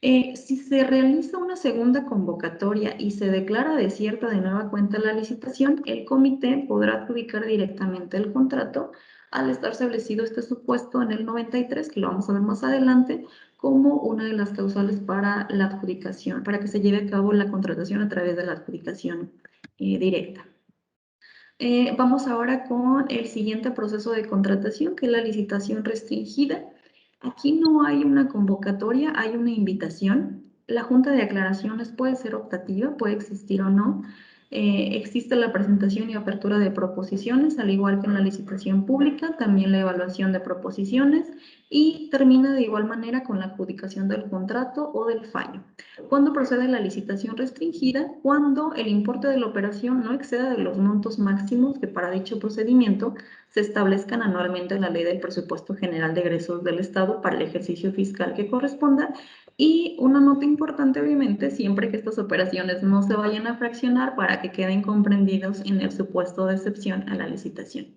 Si se realiza una segunda convocatoria y se declara desierta de nueva cuenta la licitación, el comité podrá adjudicar directamente el contrato al estar establecido este supuesto en el 93, que lo vamos a ver más adelante, como una de las causales para la adjudicación, para que se lleve a cabo la contratación a través de la adjudicación directa. Vamos ahora con el siguiente proceso de contratación, que es la licitación restringida. Aquí no hay una convocatoria, hay una invitación. La junta de aclaraciones puede ser optativa, puede existir o no. Existe la presentación y apertura de proposiciones, al igual que en la licitación pública, también la evaluación de proposiciones, y termina de igual manera con la adjudicación del contrato o del fallo. ¿Cuándo procede la licitación restringida? Cuando el importe de la operación no exceda de los montos máximos que para dicho procedimiento se establezcan anualmente en la Ley del Presupuesto General de Egresos del Estado para el ejercicio fiscal que corresponda. Y una nota importante, obviamente, siempre que estas operaciones no se vayan a fraccionar para que queden comprendidos en el supuesto de excepción a la licitación.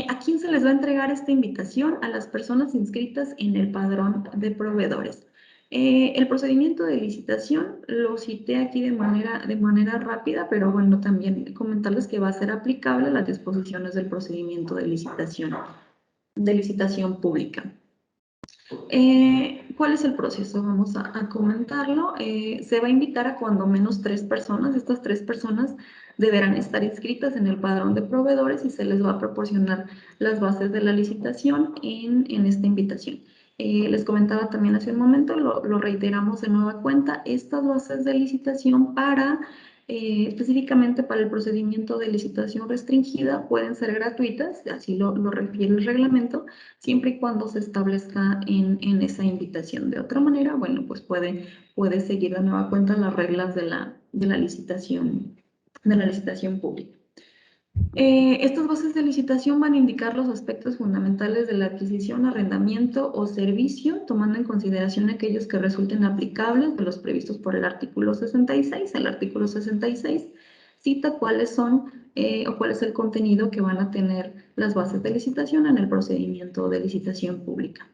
¿A quién se les va a entregar esta invitación? A las personas inscritas en el padrón de proveedores. El procedimiento de licitación lo cité aquí de manera rápida, pero bueno, también comentarles que va a ser aplicable a las disposiciones del procedimiento de licitación pública. ¿Cuál es el proceso? Vamos a comentarlo. Se va a invitar a cuando menos 3 personas. Estas 3 personas deberán estar inscritas en el padrón de proveedores y se les va a proporcionar las bases de la licitación en esta invitación. Les comentaba también hace un momento, lo reiteramos de nueva cuenta, estas bases de licitación específicamente para el procedimiento de licitación restringida pueden ser gratuitas, así lo refiere el reglamento, siempre y cuando se establezca en esa invitación. De otra manera, bueno, pues puede seguir de nueva cuenta las reglas de la licitación licitación pública. Estas bases de licitación van a indicar los aspectos fundamentales de la adquisición, arrendamiento o servicio, tomando en consideración aquellos que resulten aplicables de los previstos por el artículo 66. El artículo 66 cita cuáles son o cuál es el contenido que van a tener las bases de licitación en el procedimiento de licitación pública.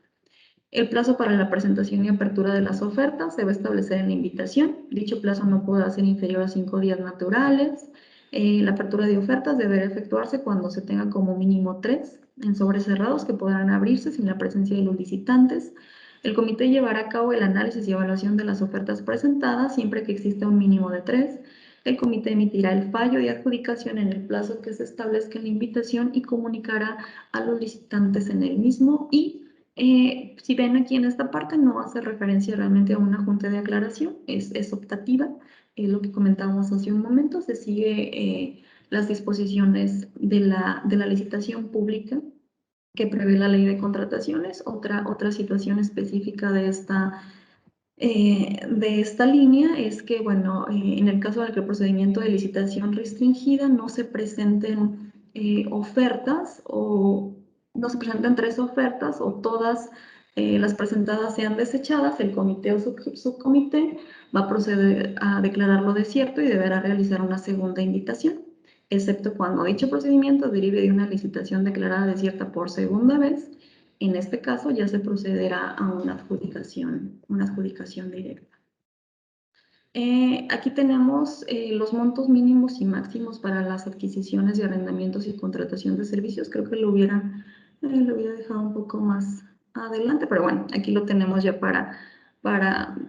El plazo para la presentación y apertura de las ofertas se va a establecer en la invitación. Dicho plazo no podrá ser inferior a 5 días naturales. La apertura de ofertas deberá efectuarse cuando se tenga como mínimo 3 en sobres cerrados que podrán abrirse sin la presencia de los licitantes. El comité llevará a cabo el análisis y evaluación de las ofertas presentadas siempre que exista un mínimo de 3. El comité emitirá el fallo de adjudicación en el plazo que se establezca en la invitación y comunicará a los licitantes en el mismo. Y si ven aquí en esta parte, no hace referencia realmente a una junta de aclaración, es optativa, es lo que comentábamos hace un momento, se sigue las disposiciones de la licitación pública que prevé la ley de contrataciones. Otra situación específica de esta línea es que, bueno, en el caso de que el procedimiento de licitación restringida no se presenten ofertas o no se presenten 3 ofertas o todas las presentadas sean desechadas, el comité o subcomité va a proceder a declararlo desierto y deberá realizar una segunda invitación, excepto cuando dicho procedimiento derive de una licitación declarada desierta por segunda vez. En este caso ya se procederá a una adjudicación directa. Aquí tenemos los montos mínimos y máximos para las adquisiciones y arrendamientos y contratación de servicios. Creo que lo hubiera dejado un poco más adelante, pero bueno, aquí lo tenemos ya para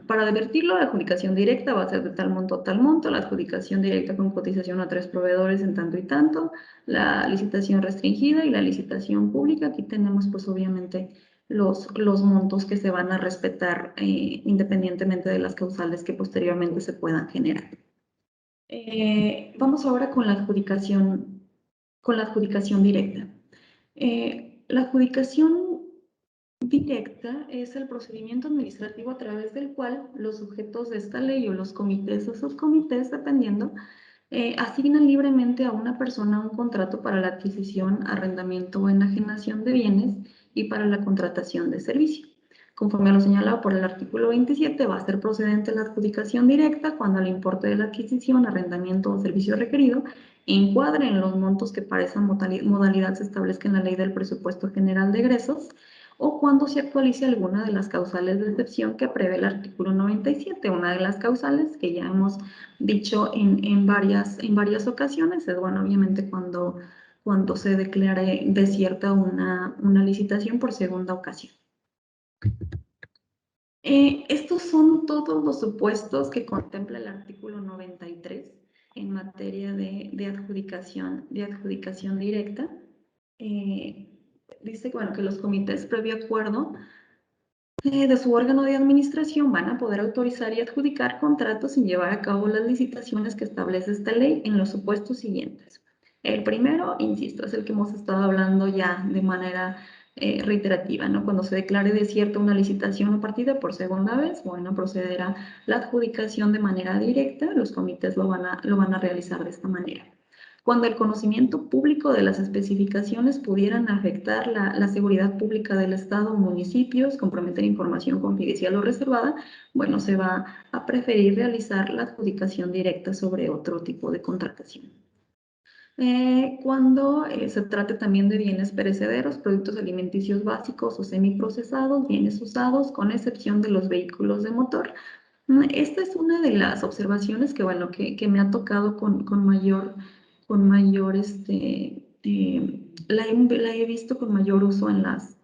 advertirlo. La adjudicación directa va a ser de tal monto a tal monto, la adjudicación directa con cotización a 3 proveedores en tanto y tanto, la licitación restringida y la licitación pública. Aquí tenemos pues obviamente los montos que se van a respetar independientemente de las causales que posteriormente se puedan generar. Vamos ahora con la adjudicación directa. La adjudicación directa es el procedimiento administrativo a través del cual los sujetos de esta ley o los comités o subcomités, dependiendo, asignan libremente a una persona un contrato para la adquisición, arrendamiento o enajenación de bienes y para la contratación de servicio. Conforme a lo señalado por el artículo 27, va a ser procedente la adjudicación directa cuando el importe de la adquisición, arrendamiento o servicio requerido encuadre en los montos que para esa modalidad se establezca en la Ley del Presupuesto General de Egresos o cuando se actualice alguna de las causales de excepción que prevé el artículo 97. Una de las causales que ya hemos dicho en varias ocasiones es, bueno, obviamente cuando se declare desierta una licitación por segunda ocasión. Estos son todos los supuestos que contempla el artículo 93 en materia de adjudicación directa. Dice que, bueno, que los comités previo acuerdo de su órgano de administración van a poder autorizar y adjudicar contratos sin llevar a cabo las licitaciones que establece esta ley en los supuestos siguientes. El primero, insisto, es el que hemos estado hablando ya de manera reiterativa, ¿no? Cuando se declare desierta una licitación o partida por segunda vez, bueno, procederá la adjudicación de manera directa, los comités lo van a realizar de esta manera. Cuando el conocimiento público de las especificaciones pudieran afectar la seguridad pública del Estado o municipios, comprometer información confidencial o reservada, bueno, se va a preferir realizar la adjudicación directa sobre otro tipo de contratación. Cuando se trate también de bienes perecederos, productos alimenticios básicos o semiprocesados, bienes usados, con excepción de los vehículos de motor. Esta es una de las observaciones que, bueno, que me ha tocado con mayor, la he visto con mayor uso en las,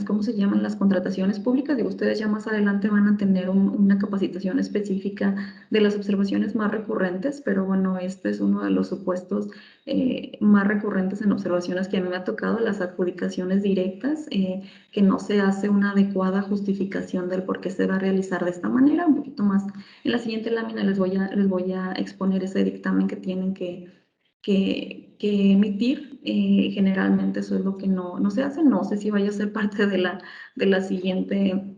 ¿cómo se llaman? Las contrataciones públicas. Digo, ustedes ya más adelante van a tener una capacitación específica de las observaciones más recurrentes, pero bueno, este es uno de los supuestos más recurrentes en observaciones que a mí me ha tocado, las adjudicaciones directas, que no se hace una adecuada justificación del por qué se va a realizar de esta manera. Un poquito más en la siguiente lámina les voy a exponer ese dictamen que tienen que emitir. Generalmente eso es lo que no se hace. No sé si vaya a ser parte de la siguiente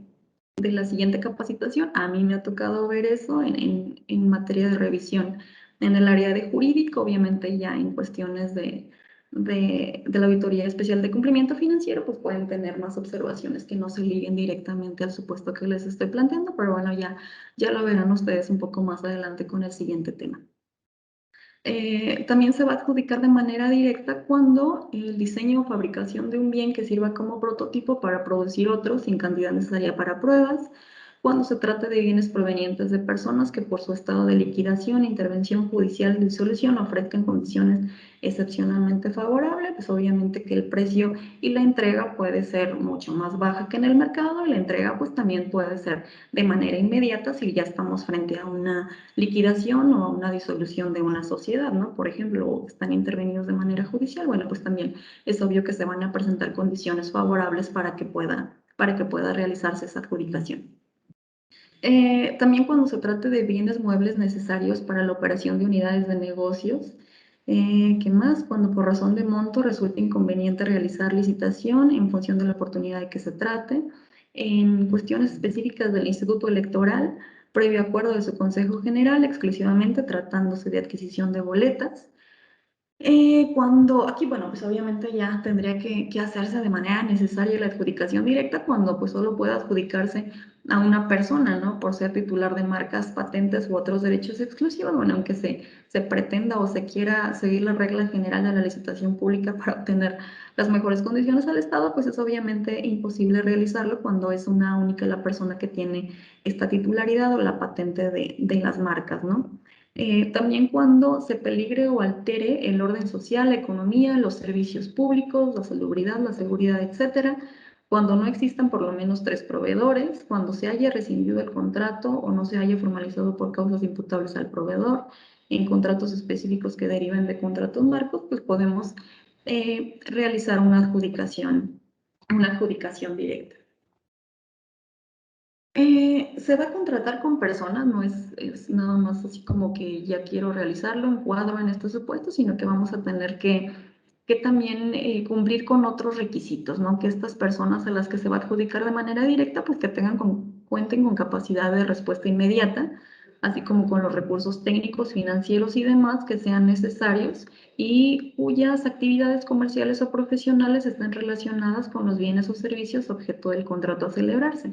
capacitación. A mí me ha tocado ver eso en materia de revisión En el área de jurídico, obviamente ya en cuestiones de la Auditoría Especial de Cumplimiento Financiero, pues pueden tener más observaciones que no se liguen directamente al supuesto que les estoy planteando, pero bueno, ya lo verán ustedes un poco más adelante con el siguiente tema. También se va a adjudicar de manera directa cuando el diseño o fabricación de un bien que sirva como prototipo para producir otro sin cantidad necesaria para pruebas, cuando se trate de bienes provenientes de personas que por su estado de liquidación, intervención judicial o disolución ofrezcan condiciones excepcionalmente favorables, pues obviamente que el precio y la entrega puede ser mucho más baja que en el mercado, y la entrega pues también puede ser de manera inmediata si ya estamos frente a una liquidación o a una disolución de una sociedad, ¿no? Por ejemplo, están intervenidos de manera judicial, bueno, pues también es obvio que se van a presentar condiciones favorables para que pueda realizarse esa adjudicación. También cuando se trate de bienes muebles necesarios para la operación de unidades de negocios, ¿qué más? Cuando por razón de monto resulte inconveniente realizar licitación en función de la oportunidad de que se trate, en cuestiones específicas del Instituto Electoral, previo acuerdo de su Consejo General, exclusivamente tratándose de adquisición de boletas. Cuando aquí, bueno, pues obviamente ya tendría que hacerse de manera necesaria la adjudicación directa cuando pues solo puede adjudicarse a una persona, ¿no? Por ser titular de marcas, patentes u otros derechos exclusivos, bueno, aunque se pretenda o se quiera seguir la regla general de la licitación pública para obtener las mejores condiciones al Estado, pues es obviamente imposible realizarlo cuando es una única la persona que tiene esta titularidad o la patente de las marcas, ¿no? También cuando se peligre o altere el orden social, la economía, los servicios públicos, la salubridad, la seguridad, etcétera. Cuando no existan por lo menos 3 proveedores, cuando se haya rescindido el contrato o no se haya formalizado por causas imputables al proveedor, en contratos específicos que deriven de contratos marcos, pues podemos realizar una adjudicación directa. Se va a contratar con personas, no es nada más así como que ya quiero realizarlo, encuadro en estos supuestos, sino que vamos a tener que también cumplir con otros requisitos, ¿no? Que estas personas a las que se va a adjudicar de manera directa, pues que cuenten con capacidad de respuesta inmediata, así como con los recursos técnicos, financieros y demás que sean necesarios y cuyas actividades comerciales o profesionales estén relacionadas con los bienes o servicios objeto del contrato a celebrarse.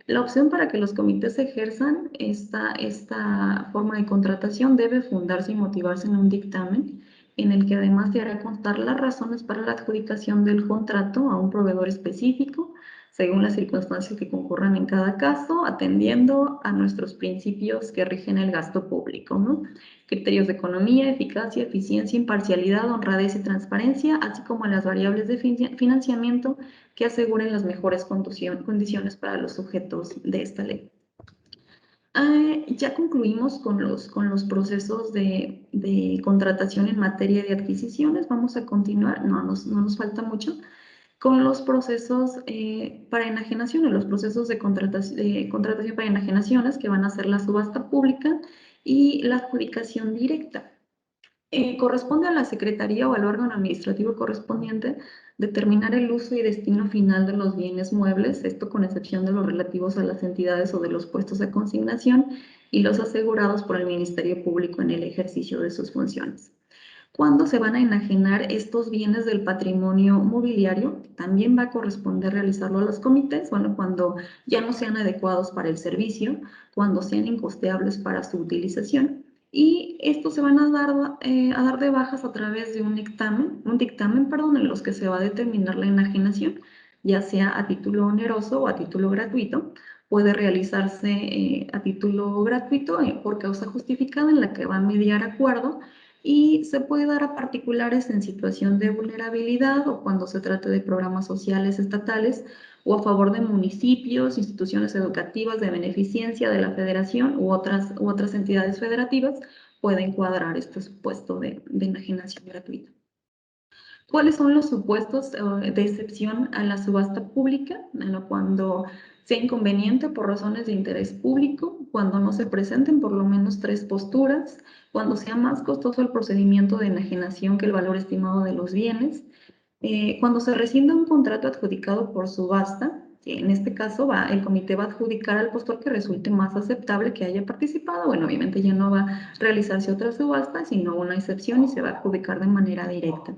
La opción para que los comités ejerzan esta forma de contratación debe fundarse y motivarse en un dictamen en el que además se hará constar las razones para la adjudicación del contrato a un proveedor específico, según las circunstancias que concurran en cada caso, atendiendo a nuestros principios que rigen el gasto público, ¿no? Criterios de economía, eficacia, eficiencia, imparcialidad, honradez y transparencia, así como las variables de financiamiento que aseguren las mejores condiciones para los sujetos de esta ley. Ya concluimos con los procesos de contratación en materia de adquisiciones. Vamos a continuar, no nos falta mucho, con los procesos para enajenación, los procesos de contratación para enajenaciones, que van a ser la subasta pública y la adjudicación directa. Corresponde a la Secretaría o al órgano administrativo correspondiente determinar el uso y destino final de los bienes muebles, esto con excepción de los relativos a las entidades o de los puestos de consignación y los asegurados por el Ministerio Público en el ejercicio de sus funciones. ¿Cuándo se van a enajenar estos bienes del patrimonio mobiliario? También va a corresponder realizarlo a los comités, bueno, cuando ya no sean adecuados para el servicio, cuando sean incosteables para su utilización. Y estos se van a dar de bajas a través de un dictamen, en los que se va a determinar la enajenación, ya sea a título oneroso o a título gratuito. Puede realizarse a título gratuito por causa justificada en la que va a mediar acuerdo, y se puede dar a particulares en situación de vulnerabilidad o cuando se trate de programas sociales estatales o a favor de municipios, instituciones educativas de beneficencia de la federación u otras entidades federativas, pueden cuadrar este supuesto de enajenación gratuita. ¿Cuáles son los supuestos de excepción a la subasta pública? Bueno, cuando sea inconveniente por razones de interés público, cuando no se presenten por lo menos 3 posturas, cuando sea más costoso el procedimiento de enajenación que el valor estimado de los bienes, cuando se rescinda un contrato adjudicado por subasta, que en este caso el comité va a adjudicar al postor que resulte más aceptable que haya participado. Bueno, obviamente ya no va a realizarse otra subasta, sino una excepción y se va a adjudicar de manera directa.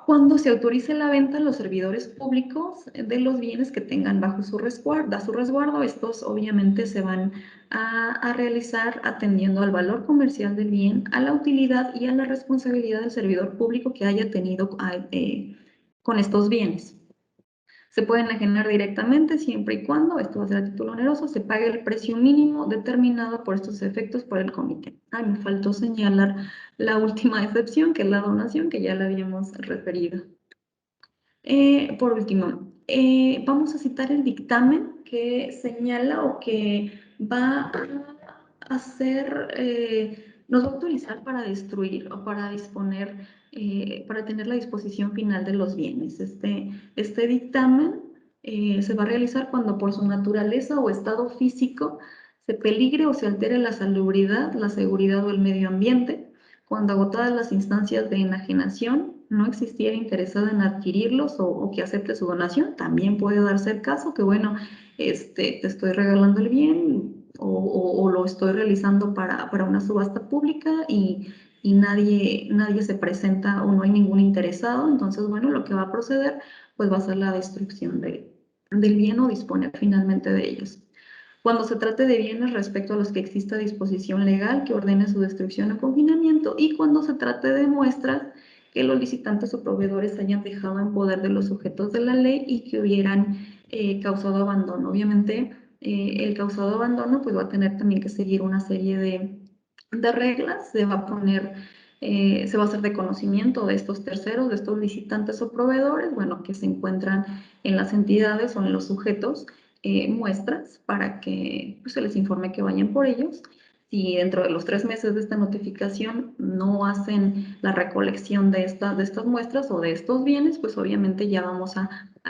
Cuando se autorice la venta, los servidores públicos de los bienes que tengan bajo su resguardo, estos obviamente se van a realizar atendiendo al valor comercial del bien, a la utilidad y a la responsabilidad del servidor público que haya tenido con estos bienes. Se pueden enajenar directamente siempre y cuando, esto va a ser a título oneroso, se pague el precio mínimo determinado por estos efectos por el comité. Me faltó señalar la última excepción, que es la donación, que ya la habíamos referido. Por último, vamos a citar el dictamen que señala o que va a hacer, nos va a autorizar para destruir o para disponer, para tener la disposición final de los bienes. Este dictamen se va a realizar cuando por su naturaleza o estado físico se peligre o se altere la salubridad, la seguridad o el medio ambiente, cuando agotadas las instancias de enajenación no existiera interesado en adquirirlos o que acepte su donación. También puede darse el caso que, bueno, te estoy regalando el bien o lo estoy realizando para una subasta pública y nadie se presenta o no hay ningún interesado. Entonces, bueno, lo que va a proceder pues va a ser la destrucción del bien o disponer finalmente de ellos. Cuando se trate de bienes respecto a los que exista disposición legal que ordene su destrucción o confinamiento, y cuando se trate de muestras que los licitantes o proveedores hayan dejado en poder de los sujetos de la ley y que hubieran causado abandono. Obviamente, el causado abandono pues va a tener también que seguir una serie de reglas, se va a hacer de conocimiento de estos terceros, de estos licitantes o proveedores, bueno, que se encuentran en las entidades o en los sujetos, muestras para que pues, se les informe que vayan por ellos. Si dentro de los 3 meses de esta notificación no hacen la recolección de estas muestras o de estos bienes, pues obviamente ya vamos a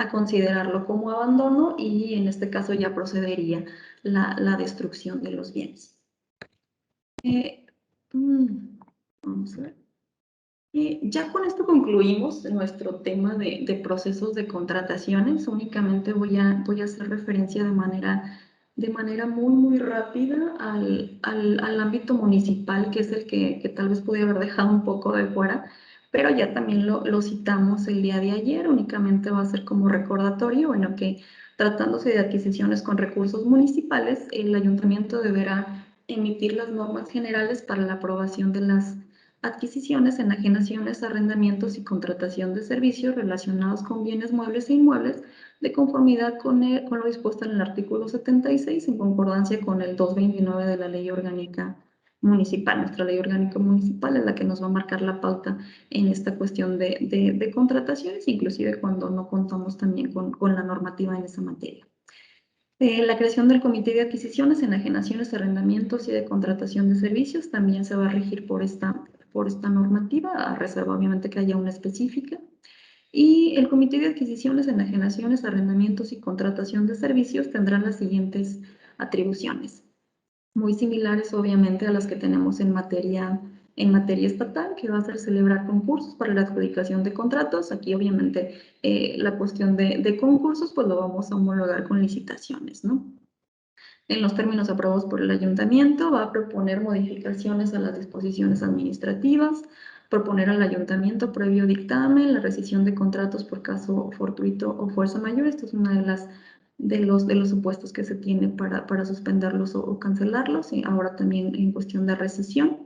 considerarlo como abandono y en este caso ya procedería la destrucción de los bienes. Vamos a ver. Ya con esto concluimos nuestro tema de procesos de contrataciones. Únicamente voy a hacer referencia de manera muy, muy rápida al ámbito municipal, que es el que tal vez pude haber dejado un poco de fuera, pero ya también lo citamos el día de ayer. Únicamente va a ser como recordatorio, bueno, que tratándose de adquisiciones con recursos municipales, el ayuntamiento deberá emitir las normas generales para la aprobación de las adquisiciones, enajenaciones, arrendamientos y contratación de servicios relacionados con bienes muebles e inmuebles de conformidad con lo dispuesto en el artículo 76 en concordancia con el 229 de la Ley Orgánica Municipal. Nuestra Ley Orgánica Municipal es la que nos va a marcar la pauta en esta cuestión de contrataciones, inclusive cuando no contamos también con la normativa en esa materia. La creación del Comité de Adquisiciones, Enajenaciones, Arrendamientos y de Contratación de Servicios también se va a regir por esta normativa, a reserva obviamente que haya una específica. Y el Comité de Adquisiciones, Enajenaciones, Arrendamientos y Contratación de Servicios tendrá las siguientes atribuciones, muy similares obviamente a las que tenemos en materia estatal, que va a ser celebrar concursos para la adjudicación de contratos. Aquí obviamente la cuestión de concursos pues lo vamos a homologar con licitaciones, ¿no? En los términos aprobados por el ayuntamiento, va a proponer modificaciones a las disposiciones administrativas, proponer al ayuntamiento previo dictamen la rescisión de contratos por caso fortuito o fuerza mayor. Esto es una de los supuestos que se tiene para suspenderlos o cancelarlos, y ahora también en cuestión de rescisión.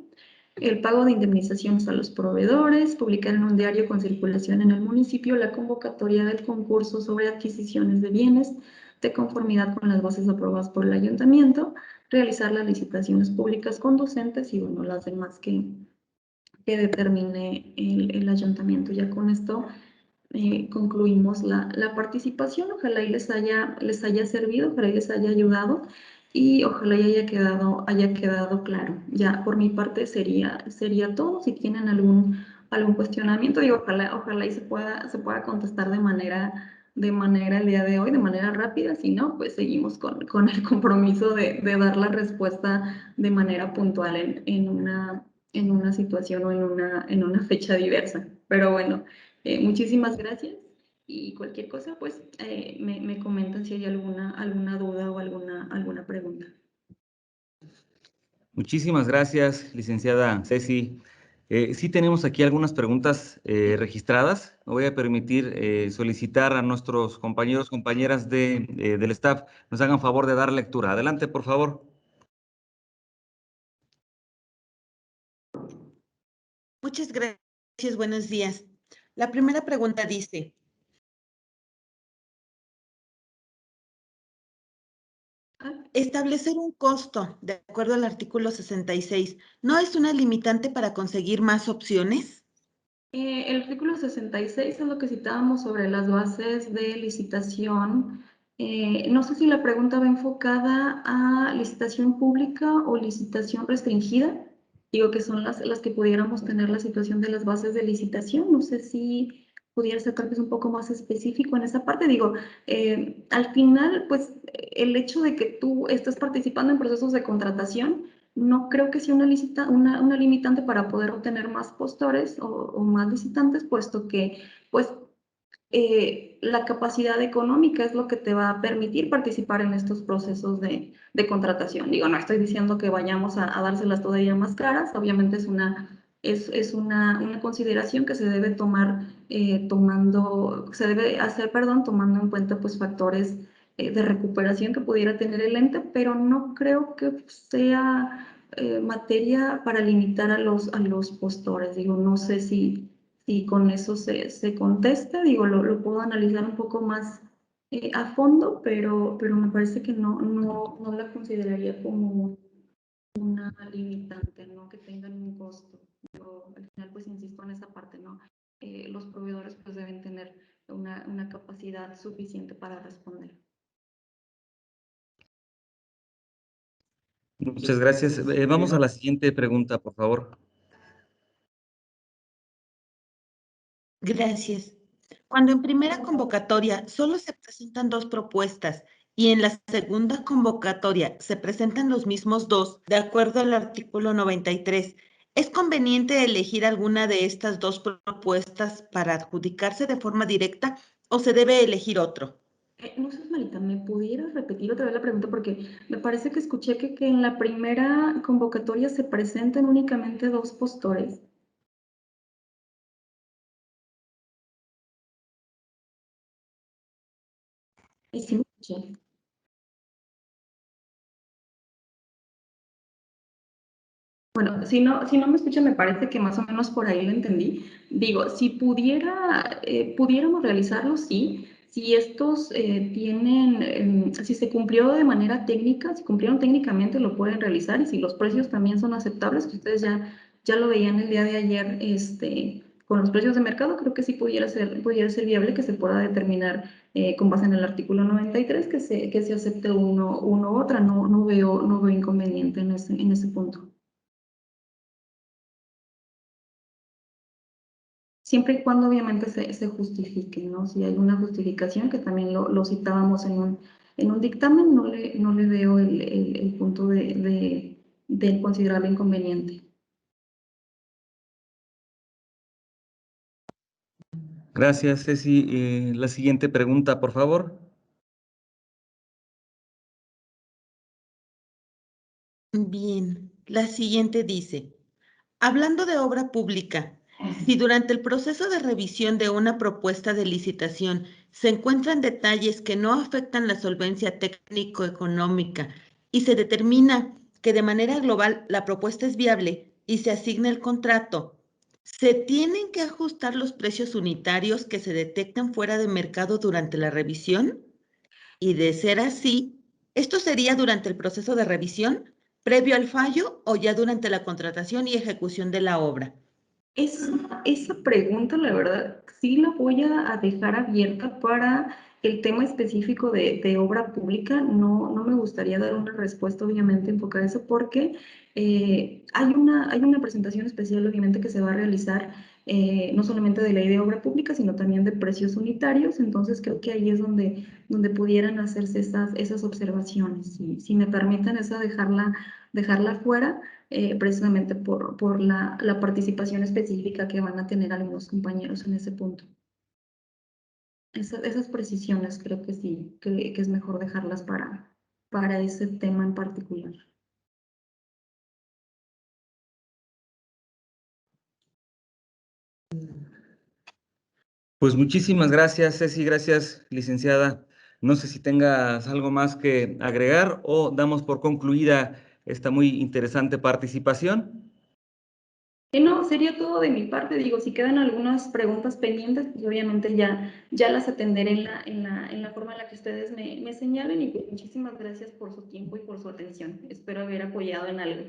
El pago de indemnizaciones a los proveedores, publicar en un diario con circulación en el municipio la convocatoria del concurso sobre adquisiciones de bienes de conformidad con las bases aprobadas por el ayuntamiento, realizar las licitaciones públicas conducentes y, bueno, las demás que determine el ayuntamiento. Ya con esto concluimos la participación. Ojalá y les haya servido, ojalá y les haya ayudado y ojalá y haya quedado claro. Ya por mi parte sería todo. Si tienen algún cuestionamiento, digo, ojalá y se pueda contestar de manera el día de hoy, de manera rápida. Si no, pues seguimos con el compromiso de dar la respuesta de manera puntual en una situación o en una fecha diversa. Pero bueno, muchísimas gracias y cualquier cosa, pues me comentan si hay alguna duda o alguna pregunta. Muchísimas gracias, licenciada Ceci. Sí tenemos aquí algunas preguntas registradas. Me voy a permitir solicitar a nuestros compañeros, compañeras del staff, nos hagan favor de dar lectura. Adelante, por favor. Muchas gracias, buenos días. La primera pregunta dice, establecer un costo de acuerdo al artículo 66, ¿no es una limitante para conseguir más opciones? El artículo 66 es lo que citábamos sobre las bases de licitación. No sé si la pregunta va enfocada a licitación pública o licitación restringida. Digo que son las que pudiéramos tener la situación de las bases de licitación. No sé si pudiera ser tal vez un poco más específico en esa parte. Digo, al final, pues el hecho de que tú estás participando en procesos de contratación no creo que sea una limitante para poder obtener más postores o más licitantes, puesto que pues, la capacidad económica es lo que te va a permitir participar en estos procesos de contratación. Digo, no estoy diciendo que vayamos a dárselas todavía más caras, obviamente es una consideración que se debe tomar se debe hacer, perdón, tomando en cuenta pues factores de recuperación que pudiera tener el ente, pero no creo que sea materia para limitar a los postores. Digo, no sé si con eso se contesta. Digo, lo puedo analizar un poco más a fondo, pero me parece que no la consideraría como una limitante, ¿no? Que tengan un costo. Yo al final pues insisto en esa parte, ¿no? Los proveedores pues deben tener una capacidad suficiente para responder. Muchas gracias. Vamos a la siguiente pregunta, por favor. Gracias. Cuando en primera convocatoria solo se presentan 2 propuestas y en la segunda convocatoria se presentan los mismos 2, de acuerdo al artículo 93, ¿es conveniente elegir alguna de estas 2 propuestas para adjudicarse de forma directa o se debe elegir otro? No seas malita, ¿me pudieras repetir otra vez la pregunta? Porque me parece que escuché que en la primera convocatoria se presentan únicamente 2 postores. Y sí me escuché. Bueno, si no me escucha, me parece que más o menos por ahí lo entendí. Digo, si pudiéramos realizarlo, sí. Si estos si se cumplió de manera técnica, si cumplieron técnicamente, lo pueden realizar. Y si los precios también son aceptables, que ustedes ya lo veían el día de ayer, con los precios de mercado, creo que sí pudiera ser viable que se pueda determinar con base en el artículo 93 que se acepte uno u otra. No veo inconveniente en ese punto. Siempre y cuando obviamente se justifique, ¿no? Si hay una justificación, que también lo citábamos en un dictamen, no le veo el punto de considerarlo inconveniente. Gracias, Ceci. La siguiente pregunta, por favor. Bien, la siguiente dice, hablando de obra pública, si durante el proceso de revisión de una propuesta de licitación se encuentran detalles que no afectan la solvencia técnico-económica y se determina que de manera global la propuesta es viable y se asigna el contrato, ¿se tienen que ajustar los precios unitarios que se detectan fuera de mercado durante la revisión? Y de ser así, ¿esto sería durante el proceso de revisión, previo al fallo o ya durante la contratación y ejecución de la obra? Esa pregunta, la verdad, sí la voy a dejar abierta para el tema específico de obra pública. No me gustaría dar una respuesta, obviamente, enfocada a eso, porque hay una presentación especial, obviamente, que se va a realizar no solamente de ley de obra pública, sino también de precios unitarios. Entonces, creo que ahí es donde pudieran hacerse esas observaciones. Si me permiten esa dejarla fuera precisamente por la participación específica que van a tener algunos compañeros en ese punto. esas precisiones creo que sí, que es mejor dejarlas para ese tema en particular. Pues muchísimas gracias, Ceci, gracias, licenciada. No sé si tengas algo más que agregar o damos por concluida esta muy interesante participación. No, sería todo de mi parte. Digo, si quedan algunas preguntas pendientes, pues obviamente ya las atenderé en la forma en la que ustedes me señalen. Y pues muchísimas gracias por su tiempo y por su atención. Espero haber apoyado en algo.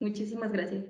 Muchísimas gracias.